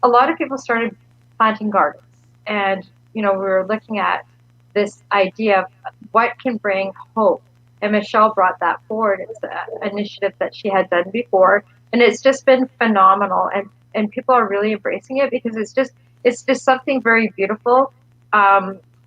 a lot of people started planting gardens. And, we were looking at this idea of what can bring hope. And Michelle brought that forward. It's an initiative that she had done before. And it's just been phenomenal. And people are really embracing it because it's just something very beautiful.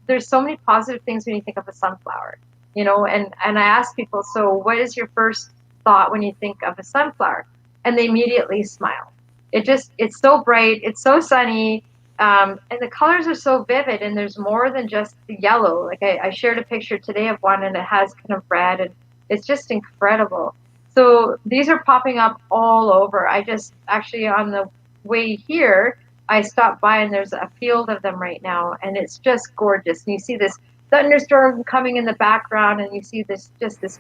There's so many positive things when you think of a sunflower, and I ask people, so what is your first thought when you think of a sunflower? And they immediately smile. It's so bright, it's so sunny, and the colors are so vivid, and there's more than just the yellow. Like I shared a picture today of one, and it has kind of red, and it's just incredible. So these are popping up all over. I just actually, on the way here, I stopped by, and there's a field of them right now, and it's just gorgeous. And you see this thunderstorm coming in the background, and you see this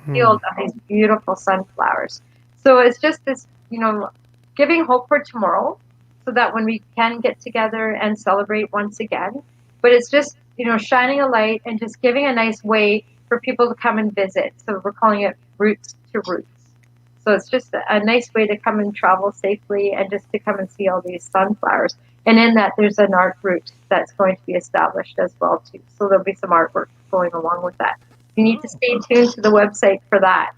field of these beautiful sunflowers. So it's just this, giving hope for tomorrow, so that when we can get together and celebrate once again. But it's just, shining a light and just giving a nice way for people to come and visit. So we're calling it Roots to Roots. So it's just a nice way to come and travel safely and just to come and see all these sunflowers. And in that, there's an art route that's going to be established as well, too. So there'll be some artwork going along with that. You need to stay tuned to the website for that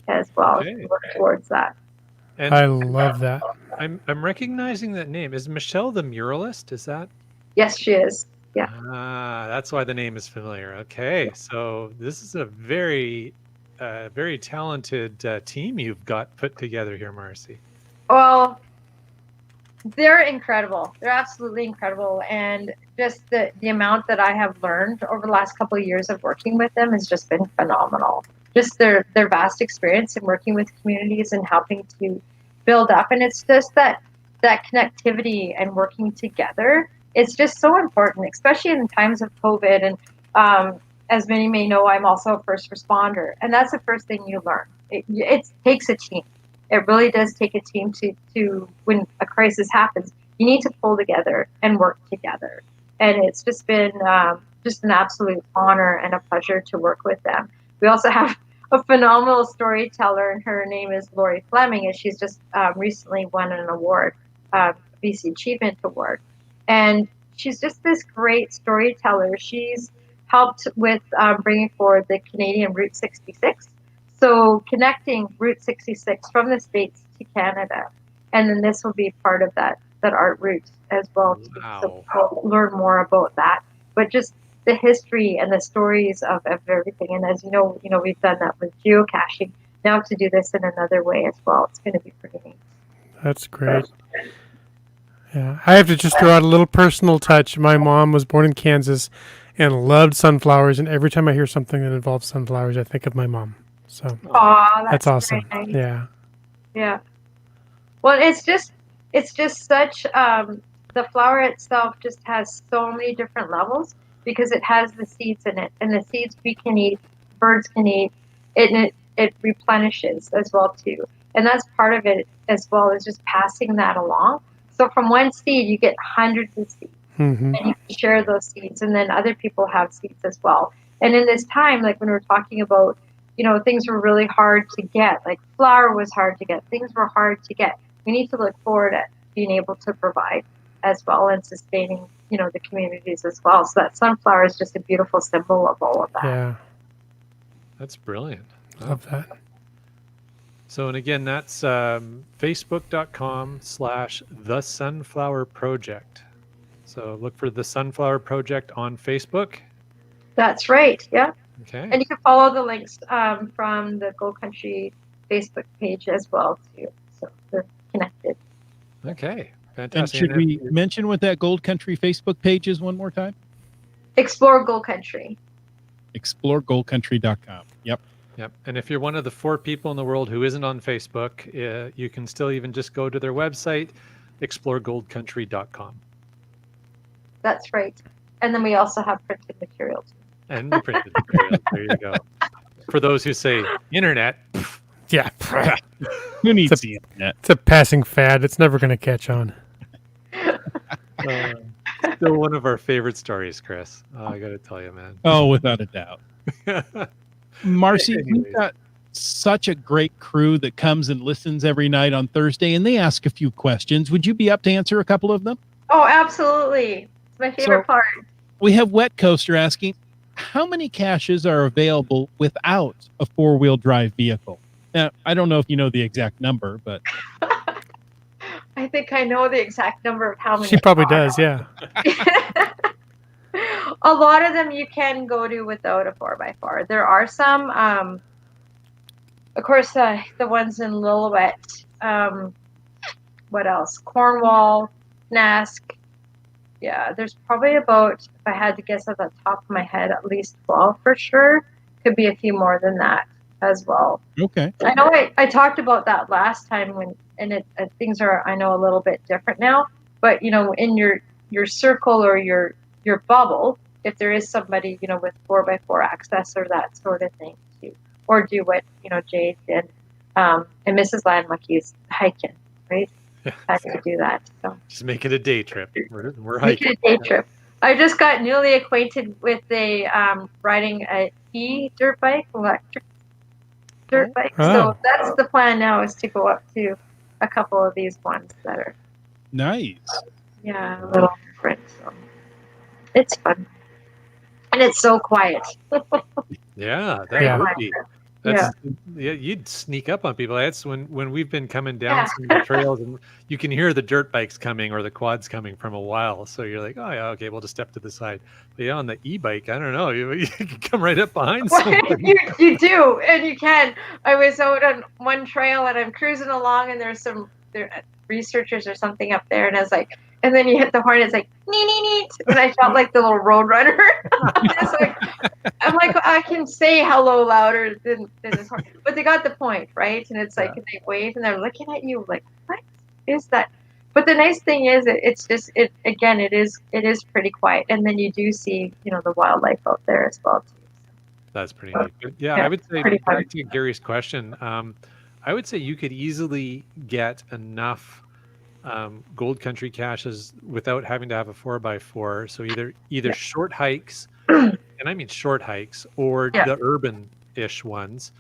as well, to work towards that. And I love that. I'm recognizing that name. Is Michelle the muralist? Is that? Yes, she is. Yeah. That's why the name is familiar. Okay, so this is a very talented team you've got put together here, Marcy. Well, they're incredible. They're absolutely incredible. And just the amount that I have learned over the last couple of years of working with them has just been phenomenal. Just their vast experience in working with communities and helping to build up. And it's just that connectivity and working together. It's just so important, especially in times of COVID. And as many may know, I'm also a first responder. And that's the first thing you learn. It takes a team. It really does take a team to when a crisis happens, you need to pull together and work together. And it's just been just an absolute honor and a pleasure to work with them. We also have a phenomenal storyteller, and her name is Lori Fleming, and she's just recently won an award, BC Achievement Award. And she's just this great storyteller. She's helped with bringing forward the Canadian Route 66. So connecting Route 66 from the States to Canada. And then this will be part of that art route as well, too. Wow. So we'll learn more about that. But just the history and the stories of everything. And as you know, we've done that with geocaching. Now to do this in another way as well, it's going to be pretty neat. That's great. Yeah, I have to just throw out a little personal touch. My mom was born in Kansas and loved sunflowers, and every time I hear something that involves sunflowers, I think of my mom. So that's awesome. Nice. Yeah. Yeah. Well, it's just such the flower itself just has so many different levels because it has the seeds in it, and the seeds we can eat, birds can eat, it replenishes as well too, and that's part of it as well, is just passing that along. So from one seed you get hundreds of seeds, and you can share those seeds, and then other people have seeds as well. And in this time, like when we're talking about, things were really hard to get, like flour was hard to get, things were hard to get. We need to look forward at being able to provide as well, and sustaining, the communities as well. So that sunflower is just a beautiful symbol of all of that. Yeah, That's brilliant. love that. So, and again, that's facebook.com/The Sunflower Project. So look for The Sunflower Project on Facebook. That's right. Yeah. Okay. And you can follow the links from the Gold Country Facebook page as well too. So they're connected. Okay. And Fantastic. should we mention what that Gold Country Facebook page is one more time? Explore Gold Country. ExploreGoldCountry.com. Yep. Yep. And if you're one of the 4 people in the world who isn't on Facebook, you can still even just go to their website, exploregoldcountry.com. That's right. And then we also have printed material too. And the printed material. There you go. For those who say internet, Yeah, Who needs the internet? it's a passing fad. It's never going to catch on. still one of our favorite stories, Chris. Oh, I got to tell you, man. Oh, without a doubt. Marcy, we've Anyways. got such a great crew that comes and listens every night on Thursday, and they ask a few questions. Would you be up to answer a couple of them? Oh, absolutely. It's my favorite part. We have Wet Coaster asking, how many caches are available without a 4-wheel drive vehicle? Now, I don't know if you know the exact number, but I think I know the exact number of how many. She probably are. does, yeah. A lot of them you can go to without a 4x4. There are some, of course, the ones in Lillooet. What else? Cornwall, Nask. Yeah, there's probably about, if I had to guess at the top of my head, at least 12 for sure. Could be a few more than that as well. okay. I know I talked about that last time things are, I know, a little bit different now, but in your circle or your bubble, if there is somebody, with 4x4 access or that sort of thing too, or do what, Jade did, and Mrs. Landmucky's hiking, right? Had to do that. So Just make it a day trip. We're make hiking. it a day trip. I just got newly acquainted with riding a dirt bike, electric dirt bike. Oh. So that's the plan now, is to go up to a couple of these ones that are, Nice. a little different. So it's fun. And it's so quiet. Yeah, that Yeah. would be. Yeah, you'd sneak up on people. That's when we've been coming down Yeah. some of the trails, and you can hear the dirt bikes coming or the quads coming from a while. So you're like, oh yeah, okay, we'll just step to the side. But yeah, on the e-bike, I don't know, you can come right up behind somebody. you do, and you can. I was out on one trail and I'm cruising along, and there's researchers or something up there, and I was like, and then you hit the horn, it's like nee nee nee, and I felt like the little road runner. It's like, I'm like, I can say hello louder than this horn, but they got the point, right? And it's like, they wave and they're looking at you like, what is that? But the nice thing is, it is pretty quiet, and then you do see, the wildlife out there as well too. That's pretty neat. But yeah, Yeah, I would say, pretty fun. back to Gary's question, I would say you could easily get enough Gold Country caches without having to have a 4x4. So either short hikes, and I mean short hikes, or the urban-ish ones,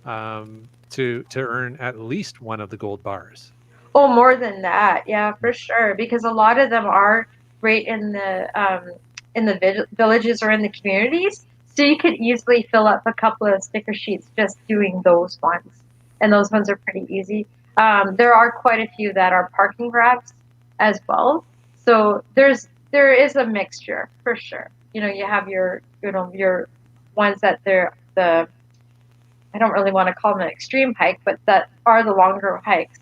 to earn at least one of the gold bars. Oh, more than that, yeah, for sure. Because a lot of them are right in the villages or in the communities, so you could easily fill up a couple of sticker sheets just doing those ones, and those ones are pretty easy. There are quite a few that are parking grabs as well. So there is a mixture for sure. You have your ones that I don't really want to call them an extreme hike, but that are the longer hikes.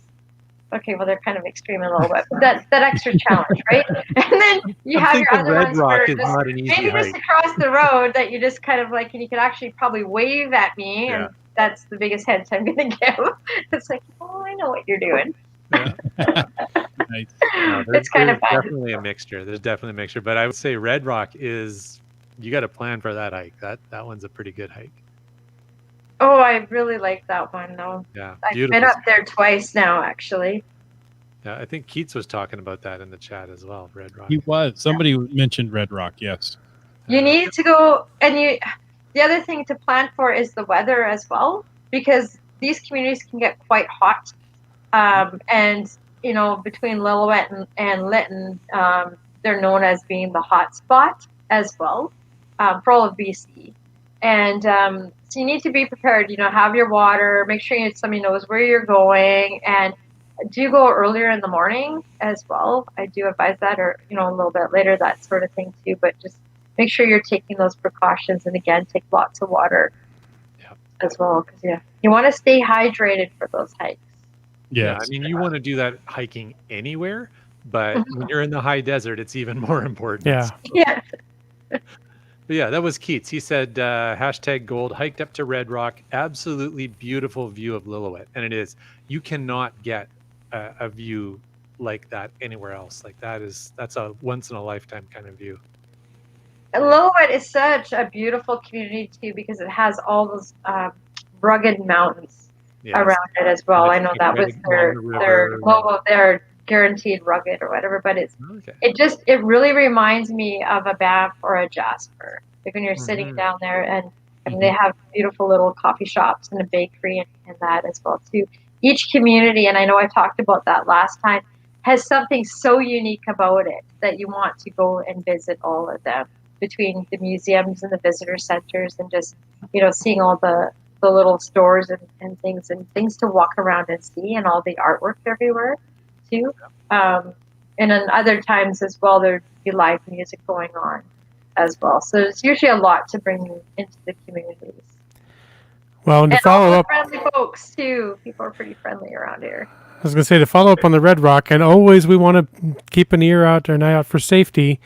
Okay, well, they're kind of extreme a little bit, but that extra challenge, right? And then you have your other Red ones Rock where is just, not an easy maybe hike. just across the road that you just kind of like, and you could actually probably wave at me, and that's the biggest hint I'm going to give. It's like, oh, I know what you're doing. Yeah. Nice. No, It's kind of there's fun. definitely a mixture. There's definitely a mixture, but I would say Red Rock is, you got to plan for that hike. That one's a pretty good hike. Oh, I really like that one, though. Yeah, I've beautiful. been up there twice now, actually. Yeah, I think Keats was talking about that in the chat as well. Red Rock. He was. Somebody mentioned Red Rock, yes. You need to go, and the other thing to plan for is the weather as well, because these communities can get quite hot, and between Lillooet and Lytton, they're known as being the hot spot as well for all of BC. And so you need to be prepared, have your water, make sure somebody knows where you're going, and do go earlier in the morning as well. I do advise that, or, a little bit later, that sort of thing too, but just make sure you're taking those precautions, and again, take lots of water as well, because you want to stay hydrated for those hikes. Yeah, I mean, you want to do that hiking anywhere, but when you're in the high desert, it's even more important. Yeah. Yeah. But yeah, that was Keats. He said, #gold, hiked up to Red Rock, absolutely beautiful view of Lillooet. And it is. You cannot get a view like that anywhere else. Like that's a once in a lifetime kind of view. And Lillooet is such a beautiful community too, because it has all those rugged mountains around it as well. I know that was their logo, their guaranteed rugged or whatever, but it really reminds me of a Banff or a Jasper. Like when you're sitting down there, and they have beautiful little coffee shops and a bakery and that as well too. Each community, and I know I talked about that last time, has something so unique about it that you want to go and visit all of them, between the museums and the visitor centers, and just seeing all the little stores and things to walk around and see, and all the artwork everywhere too. And then other times as well, there'd be live music going on as well. So there's usually a lot to bring you into the communities. Well, and to follow up, friendly folks too. People are pretty friendly around here. I was going to say, to follow up on the Red Rock, and always we want to keep an ear out or an eye out for safety.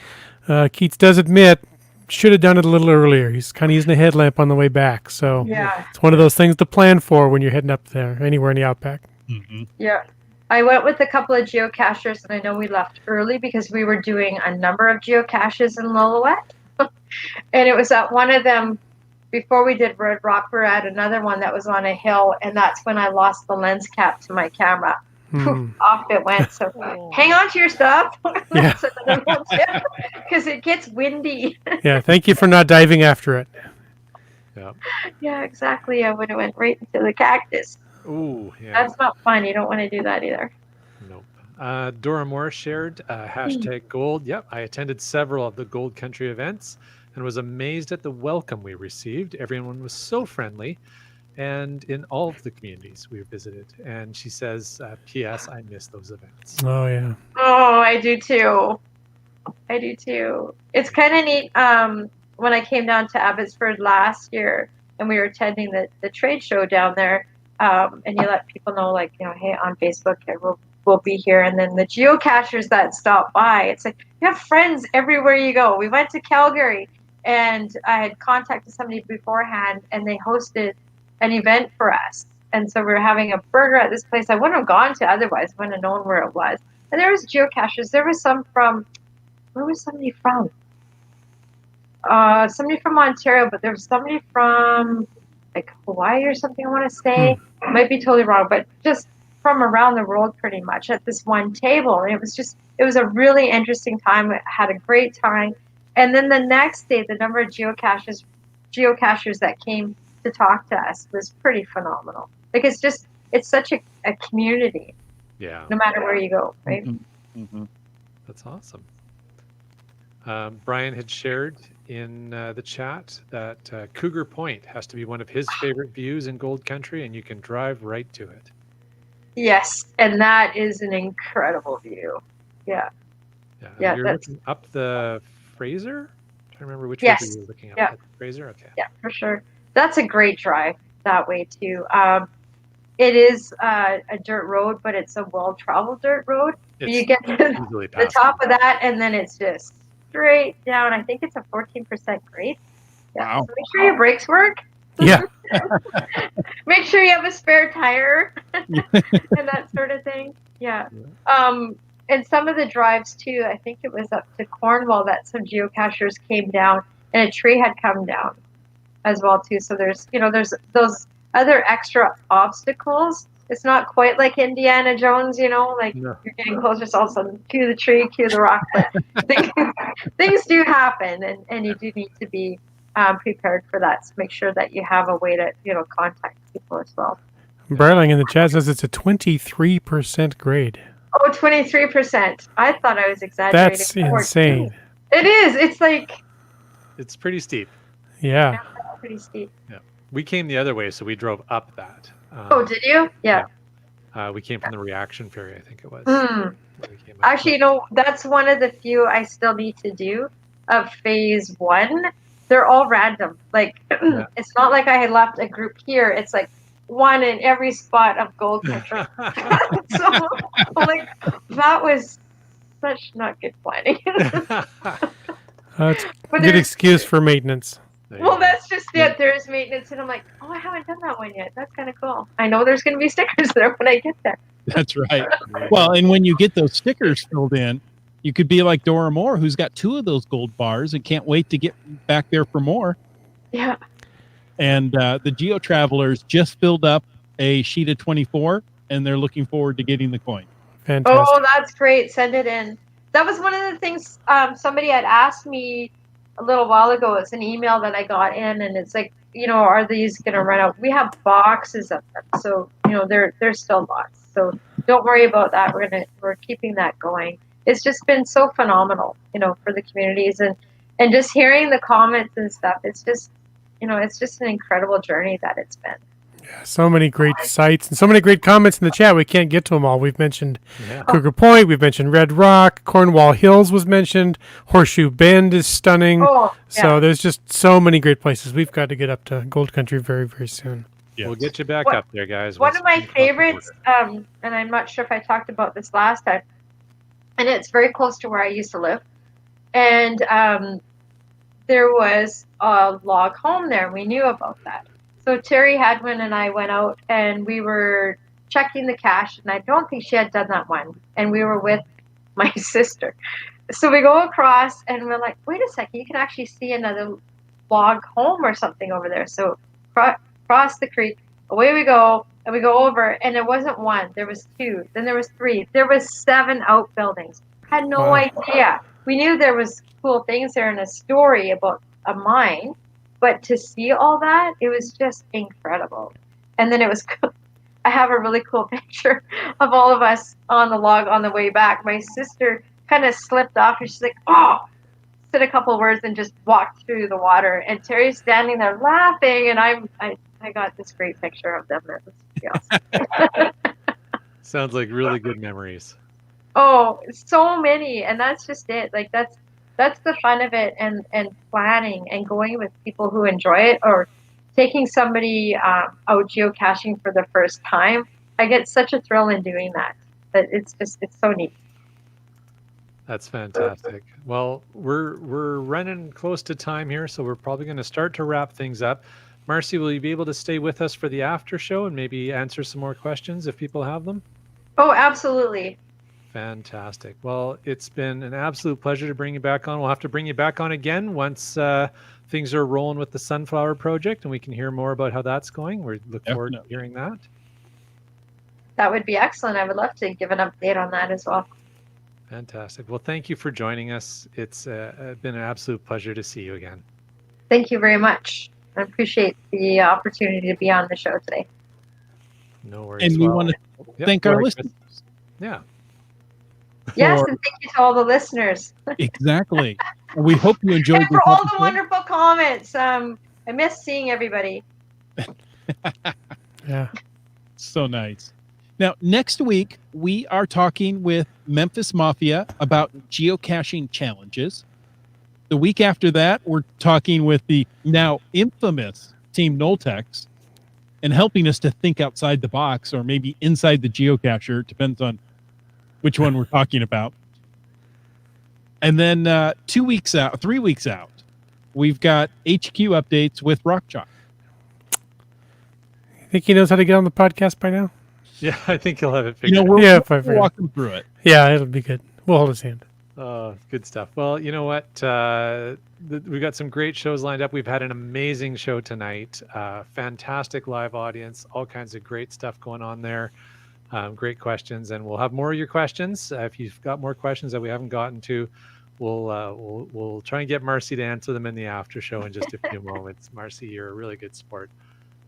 Keats does admit, should have done it a little earlier. He's kind of using a headlamp on the way back. So it's one of those things to plan for when you're heading up there, anywhere in the Outback. Yeah. I went with a couple of geocachers, and I know we left early because we were doing a number of geocaches in Lillooet. And it was at one of them, before we did Red Rock, we were at another one that was on a hill, and that's when I lost the lens cap to my camera. Off it went. So hang on to your stuff. Because it gets windy. Yeah, thank you for not diving after it. Yeah, exactly. I would have went right into the cactus. Ooh, yeah. That's not fun. You don't want to do that either. Nope. Dora Morris shared, #gold. Yep, I attended several of the Gold Country events and was amazed at the welcome we received. Everyone was so friendly, and in all of the communities we visited. And she says, P.S. I miss those events. Oh, yeah. Oh, I do too. It's kind of neat. When I came down to Abbotsford last year, and we were attending the trade show down there, and you let people know, like, hey, on Facebook, we'll be here. And then the geocachers that stop by, it's like, you have friends everywhere you go. We went to Calgary, and I had contacted somebody beforehand, and they hosted an event for us. And so we were having a burger at this place I wouldn't have gone to otherwise. I wouldn't have known where it was. And there was geocachers. There was some from, where was somebody from? Somebody from Ontario, but there was somebody from like Hawaii or something, I want to say. Might be totally wrong, but just from around the world pretty much at this one table. And it was a really interesting time. I had a great time. And then the next day, the number of geocachers that came to talk to us was pretty phenomenal. Like, it's such a community. Yeah. No matter where you go, right? That's awesome. Brian had shared in the chat that Cougar Point has to be one of his favorite views in Gold Country, and you can drive right to it. Yes, and that is an incredible view. Yeah. You're looking up the Fraser? I'm trying to remember which way you were looking up. Yeah. The Fraser? Okay. Yeah, for sure. That's a great drive that way too. It is a dirt road, but it's a well-traveled dirt road. You get to the top of that, and then it's just straight down. I think it's a 14% grade. Yeah. Wow. So make sure your brakes work. Yeah. Make sure you have a spare tire and that sort of thing. Yeah. And some of the drives too, I think it was up to Cornwall that some geocachers came down and a tree had come down as well too. So there's those other extra obstacles. It's not quite like Indiana Jones, like you're getting closer, so all of a sudden cue the tree, cue the rock. But things do happen, and you do need to be prepared for that. So make sure that you have a way to, contact people as well. Barling in the chat says it's a 23% grade. Oh, 23%. I thought I was exaggerating. That's insane. It is. It's like It's pretty steep. Yeah. pretty steep. Yeah. We came the other way, so we drove up that. Oh, did you? Yeah. We came from the reaction ferry, I think it was. Mm. We came up. Actually, you know, that's one of the few I still need to do of phase 1. They're all random. Like, it's not like I had left a group here. It's like one in every spot of gold country. So, like, that was such not good planning. It's a But good there's- excuse for maintenance. There you Well, go. that's just it. There's maintenance, and I'm like, oh, I haven't done that one yet. That's kind of cool. I know there's going to be stickers there when I get there. That's right. There you Well, go. and when you get those stickers filled in, you could be like Dora Moore, who's got 2 of those gold bars and can't wait to get back there for more. Yeah. And the Geo Travelers just filled up a sheet of 24, and they're looking forward to getting the coin. Fantastic. Oh, that's great. Send it in. That was one of the things somebody had asked me a little while ago. It's an email that I got in, and it's like, you know, are these going to run out? We have boxes of them, so you know, there's still lots. So don't worry about that. We're keeping that going. It's just been so phenomenal, you know, for the communities and just hearing the comments and stuff. It's just, you know, it's just an incredible journey that it's been. So many great sites and so many great comments in the chat. We can't get to them all. We've mentioned Yeah. Cougar Point. We've mentioned Red Rock. Cornwall Hills was mentioned. Horseshoe Bend is stunning. Oh, yeah. So there's just so many great places. We've got to get up to Gold Country very, very soon. Yes. We'll get you back What- up there, guys. One once of my we cross the border. favorites, and I'm not sure if I talked about this last time, and it's very close to where I used to live. And there was a log home there, and we knew about that. So Terry Hadwin and I went out, and we were checking the cache, and I don't think she had done that one. And we were with my sister. So we go across, and we're like, wait a second, you can actually see another log home or something over there. So cross the creek, away we go, and we go over, and there wasn't one, there was 2, then there was 3, there was 7 outbuildings. Had no Wow. idea. We knew there was cool things there in a story about a mine, but to see all that, it was just incredible. And then it was I have a really cool picture of all of us on the log on the way back. My sister kind of slipped off, and she's like, oh, said a couple words and just walked through the water. And Terry's standing there laughing, and I got this great picture of them. That was pretty awesome. Sounds like really good memories. Oh, so many, and that's just it. Like that's the fun of it, and planning and going with people who enjoy it, or taking somebody out geocaching for the first time. I get such a thrill in doing that. But it's so neat. That's fantastic. Well, we're running close to time here, so we're probably going to start to wrap things up. Marcy, will you be able to stay with us for the after show and maybe answer some more questions if people have them? Oh, absolutely. Fantastic. Well, it's been an absolute pleasure to bring you back on. We'll have to bring you back on again once things are rolling with the Sunflower Project and we can hear more about how that's going. We look forward to Definitely. hearing that. That would be excellent. I would love to give an update on that as well. Fantastic. Well, thank you for joining us. It's been an absolute pleasure to see you again. Thank you very much. I appreciate the opportunity to be on the show today. No worries. And we Well, want to yeah, thank go our ahead, listeners. Chris. Yeah. Yes, for- and thank you to all the listeners. Exactly. We hope you enjoyed And this for all the episode. wonderful comments. I miss seeing everybody. Yeah. So nice. Now, next week, we are talking with Memphis Mafia about geocaching challenges. The week after that, we're talking with the now infamous Team Noltex and helping us to think outside the box, or maybe inside the geocacher. It depends on which one we're talking about. And then 3 weeks out, we've got HQ updates with Rock Chalk. You think he knows how to get on the podcast by now? Yeah, I think you'll have it You know, figured we're Yeah, we'll fine. walk them through it. Yeah, it'll be good. We'll hold his hand. Oh, good stuff. Well, you know what? We've got some great shows lined up. We've had an amazing show tonight. Fantastic live audience. All kinds of great stuff going on there. Great questions, and we'll have more of your questions. If you've got more questions that we haven't gotten to, we'll try and get Marcy to answer them in the after show in just a few moments. Marcy, you're a really good sport.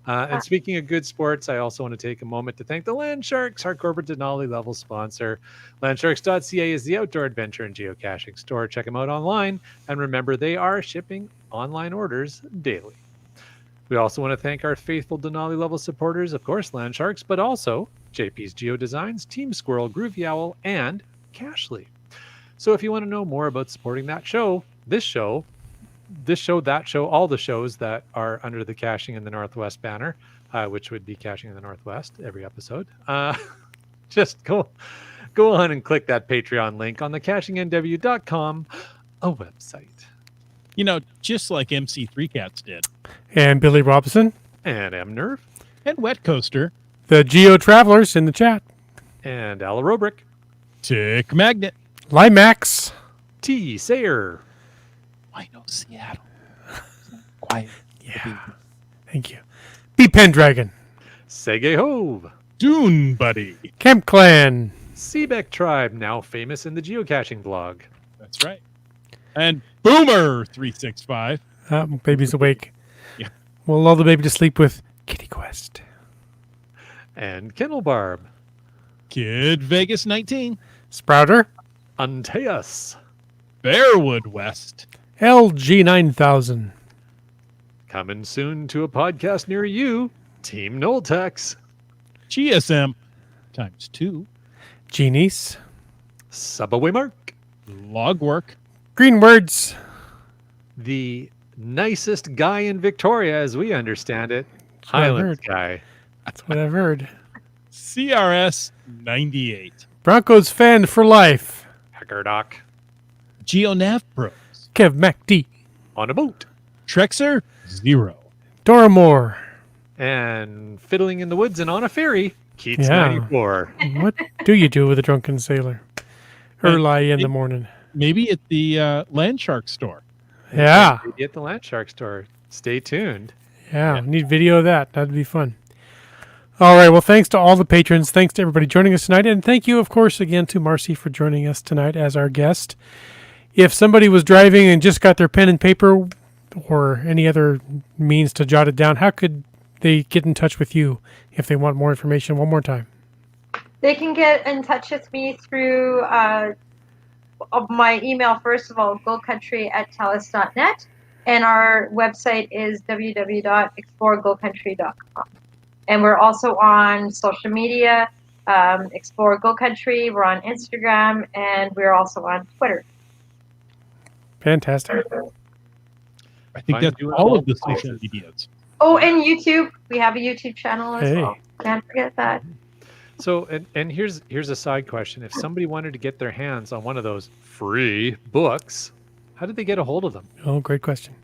And speaking of good sports, I also want to take a moment to thank the Land Sharks, our corporate Denali level sponsor. Landsharks.ca is the outdoor adventure and geocaching store. Check them out online. And remember, they are shipping online orders daily. We also want to thank our faithful Denali level supporters, of course, Land Sharks, but also JP's Geo Designs, Team Squirrel, Groovy Owl, and Cashly. So if you want to know more about supporting that show, this show, that show, all the shows that are under the Caching in the Northwest banner, which would be Caching in the Northwest every episode, just go on and click that Patreon link on the CachingNW.com, a website. You know, just like MC3 Cats did. And Billy Robinson. And M Nerve. And Wet Coaster. The Geo Travelers in the chat. And Ala Robrick. Tick Magnet. Limax. T Sayer. I know Seattle. Quiet. Yeah. Thank you. B Pendragon. Sege Hove. Dune Buddy. Camp Clan. Seebeck Tribe, now famous in the geocaching blog. That's right. And Boomer 365. Baby's awake. Yeah. We'll lull the baby to sleep with Kitty Quest. And Kennel Barb. Kid Vegas 19. Sprouter. Antaeus. Bearwood West. LG 9000. Coming soon to a podcast near you, Team Noltex. GSM times 2. Genies. Subaway Mark. Logwork. Green Words. The nicest guy in Victoria, as we understand it. That's what I've Highlands heard. guy. That's what I've heard. CRS 98. Broncos fan for life. Hackerdoc. GeoNav Pros. Kev MacD. On a boat. Trexer 0. Dora Moore. And fiddling in the woods and on a ferry, Keats Yeah. 94. What do you do with a drunken sailor? Early in the morning. Maybe at the Land Shark store. Yeah. Maybe at the Land Shark store. Stay tuned. Yeah. Need video of that. That'd be fun. All right. Well, thanks to all the patrons. Thanks to everybody joining us tonight. And thank you, of course, again to Marcy for joining us tonight as our guest. If somebody was driving and just got their pen and paper or any other means to jot it down, how could they get in touch with you if they want more information? One more time. They can get in touch with me through my email, first of all, goldcountry@telus.net, and our website is www.exploregoldcountry.com. And we're also on social media, Explore Gold Country. We're on Instagram, and we're also on Twitter. Fantastic. I think Find that's you in all all of the places. social medias. Oh, and YouTube. We have a YouTube channel as Hey. well. Can't forget that. So, and here's a side question. If somebody wanted to get their hands on one of those free books, how did they get a hold of them? Oh, great question.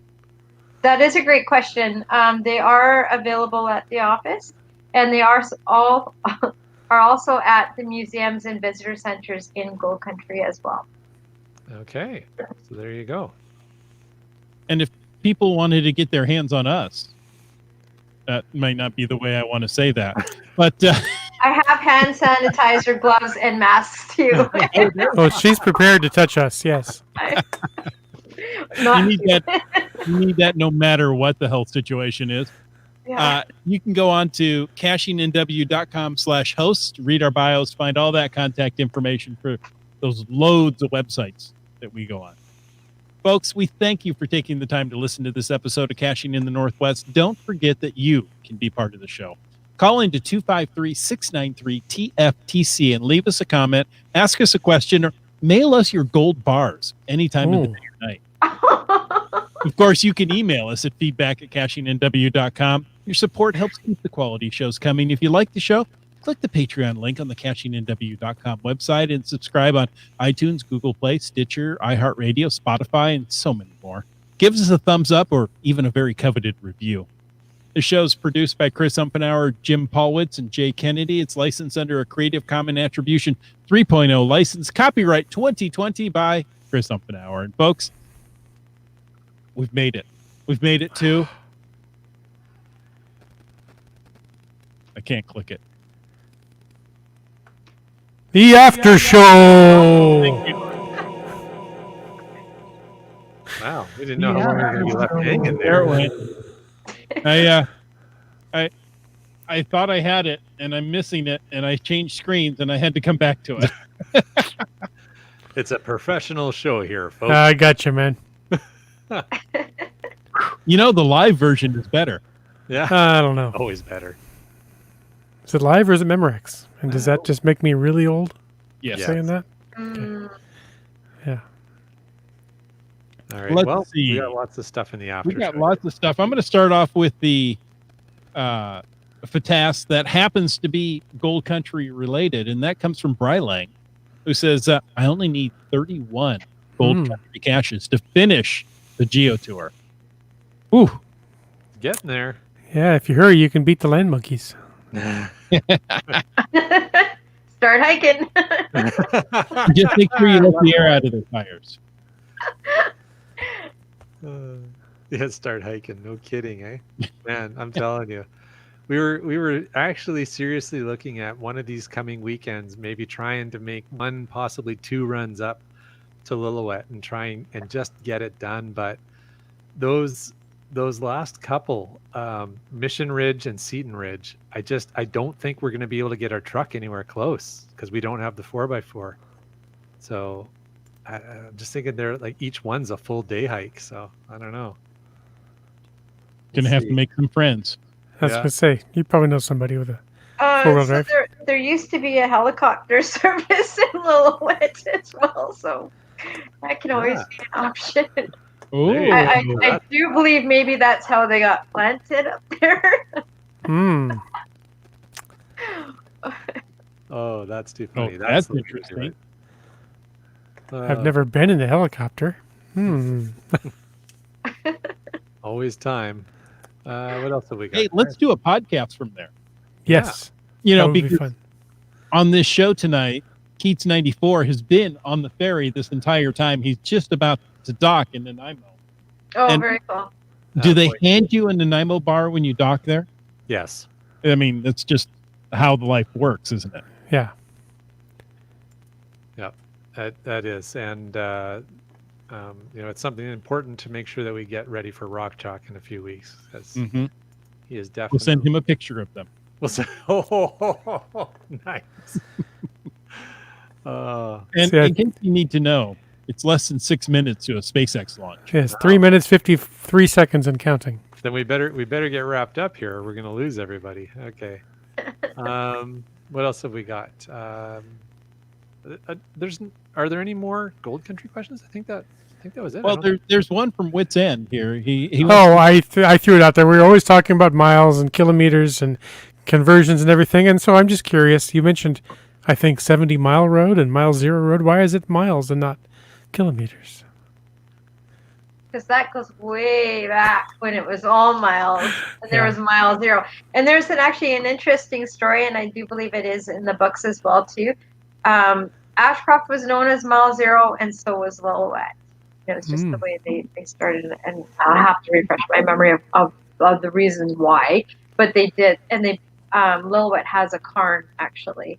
That is a great question. They are available at the office, and they are all are also at the museums and visitor centers in Gold Country as well. Okay, so there you go. And if people wanted to get their hands on us, that might not be the way I want to say that. But I have hand sanitizer, gloves, and masks too. Oh, she's prepared to touch us. Yes. Not, you need that no matter what the health situation is. yeah. You can go on to cachingnw.com/host, read our bios, find all that contact information for those loads of websites that we go on. Folks, we thank you for taking the time to listen to this episode of Caching in the Northwest. Don't forget that you can be part of the show. Call into 253-693-TFTC and leave us a comment, ask us a question, or mail us your gold bars anytime of the day or night. Of course, you can email us at feedback@cachingnw.com. Your support helps keep the quality shows coming. If you like the show, click the Patreon link on the cachingnw.com website and subscribe on iTunes, Google Play, Stitcher, iHeartRadio, Spotify, and so many more. Give us a thumbs up or even a very coveted review. The show is produced by Chris Umpenauer, Jim Paulwitz, and Jay Kennedy. It's licensed under a Creative Commons Attribution 3.0 license, copyright 2020 by Chris Umpenauer. And folks, we've made it. We've made it to... I can't click it. The after show. Thank you. Wow, we didn't know how long we were going to be left hanging There there. it went. I thought I had it, and I'm missing it, and I changed screens, and I had to come back to it. It's a professional show here, folks. I got you, man. You know, the live version is better. Yeah, I don't know. always better. Is it live or is it Memorex? And does that just make me really old Yes. Yeah. saying that? Mm. Yeah. All right. Let's well, see. we got lots of stuff in the after. We got show. lots of stuff. I'm going to start off with the FATAS that happens to be Gold Country related, and that comes from Brylang, who says, I only need 31 Gold Country caches to finish the Geo Tour. Ooh. Getting there. Yeah, if you hurry, you can beat the land monkeys. Start hiking. Just make sure you let the air out of their tires. Yeah, start hiking. No kidding, eh? Man, I'm telling you. We were actually seriously looking at one of these coming weekends, maybe trying to make one, possibly two runs up to Lillooet and trying and just get it done. But those last couple, Mission Ridge and Seton Ridge, I don't think we're going to be able to get our truck anywhere close because we don't have the 4x4. So I'm just thinking they're like each one's a full day hike. So I don't know. Gonna have to make some friends. I was going to say, you probably know somebody with a four-wheel So drive. there used to be a helicopter service in Lillooet as well, so that can always be an option. Oh, There you I do believe maybe that's how they got planted up there. Hmm. Oh, that's too funny. that's the way to do interesting. it. I've never been in a helicopter. Hmm. Always time. What else have we got? Hey, let's do a podcast from there. Yes. You That know, would be because fun. on this show tonight, Keats 94 has been on the ferry this entire time. He's just about to dock in Nanaimo. Oh, And- very cool. Do they boy. hand you a Nanaimo bar when you dock there? Yes. I mean, that's just how the life works, isn't it? Yeah. That is, and it's something important to make sure that we get ready for Rock Chalk in a few weeks, because Mm-hmm. he is We'll definitely. send him a picture of them. We'll send. Oh, nice. And See, in case you need to know, it's less than 6 minutes to a SpaceX launch. Yes. 3 minutes, 53 seconds and counting. Then we better get wrapped up here. Or we're gonna lose everybody. Okay. What else have we got? Are there any more Gold Country questions? I think that was it. Well, there's one from Wits End here. He Oh, I threw it out there. We were always talking about miles and kilometers and conversions and everything. And so I'm just curious. You mentioned, I think, 70-mile road and mile zero road. Why is it miles and not kilometers? Because that goes way back when it was all miles, and there was mile zero. And there's actually an interesting story, and I do believe it is in the books as well too. Ashcroft was known as mile zero, and so was Lillooet. It was just the way they started, and I'll have to refresh my memory of the reasons why. But they did, and Lillooet has a cairn actually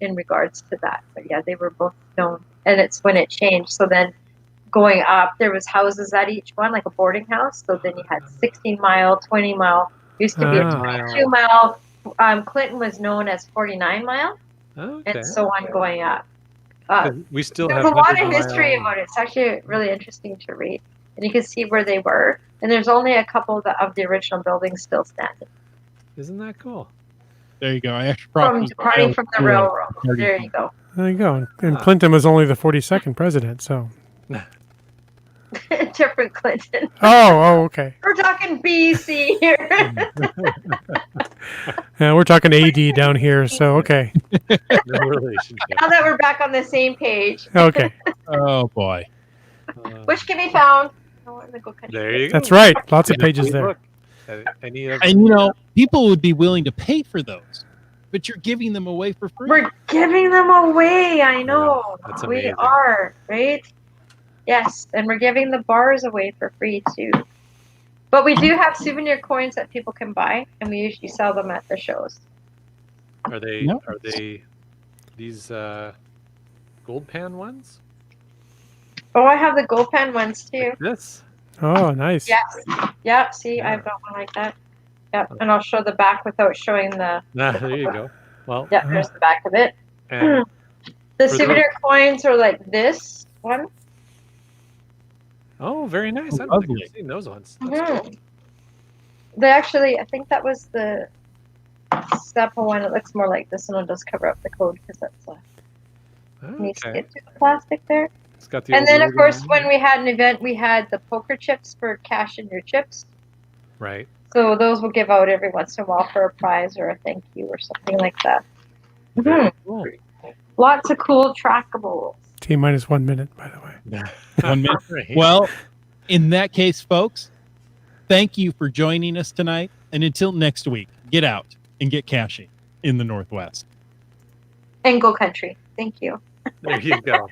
in regards to that. But yeah, they were both known, and it's when it changed. So then going up, there was houses at each one, like a boarding house. So then you had 16-mile, 20-mile. Used to be a 22-mile. Clinton was known as 49-mile, and so on going up. We still There's have a lot of 100-mile. history about it. It's actually really interesting to read, and you can see where they were. And there's only a couple of the original buildings still standing. Isn't that cool? There you go. Ashcroft was Departing from the railroad. There you go. There you go. And Clinton was only the 42nd president, so. Different Clinton. Oh, okay. We're talking BC here. Yeah, we're talking AD down here, so okay. No relationship. Now that we're back on the same page, Okay. Oh boy. which can be found. In the Gold Country. There you go. That's right. Lots of pages there. Look, any of And people would be willing to pay for those, but you're giving them away for free. We're giving them away. I know. that's We amazing. are, right? Yes, and we're giving the bars away for free too. But we do have souvenir coins that people can buy, and we usually sell them at the shows. Are they No. are they these gold pan ones? Oh, I have the gold pen ones too. This? Oh, nice. Yes. Yep. See, I've got one like that. Yep, and I'll show the back without showing the. There you go. Well, Yeah, there's the back of it. and The for souvenir coins are like this one. oh, very nice. Oh, I don't think lovely. I've seen those ones. That's cool. They actually, I think that was the Seppa one. It looks more like this one. It does cover up the code because that's needs to Okay. get to the plastic there. It's got the And old then, of logo course, on when it. we had an event, we had the poker chips for cashing your chips. Right. So those will give out every once in a while for a prize or a thank you or something like that. Very cool. Lots of cool trackables. T minus 1 minute, by the way. 1 minute. Right. Well, in that case, folks, thank you for joining us tonight. And until next week, get out and get caching in the Northwest. And go country. Thank you. There you go.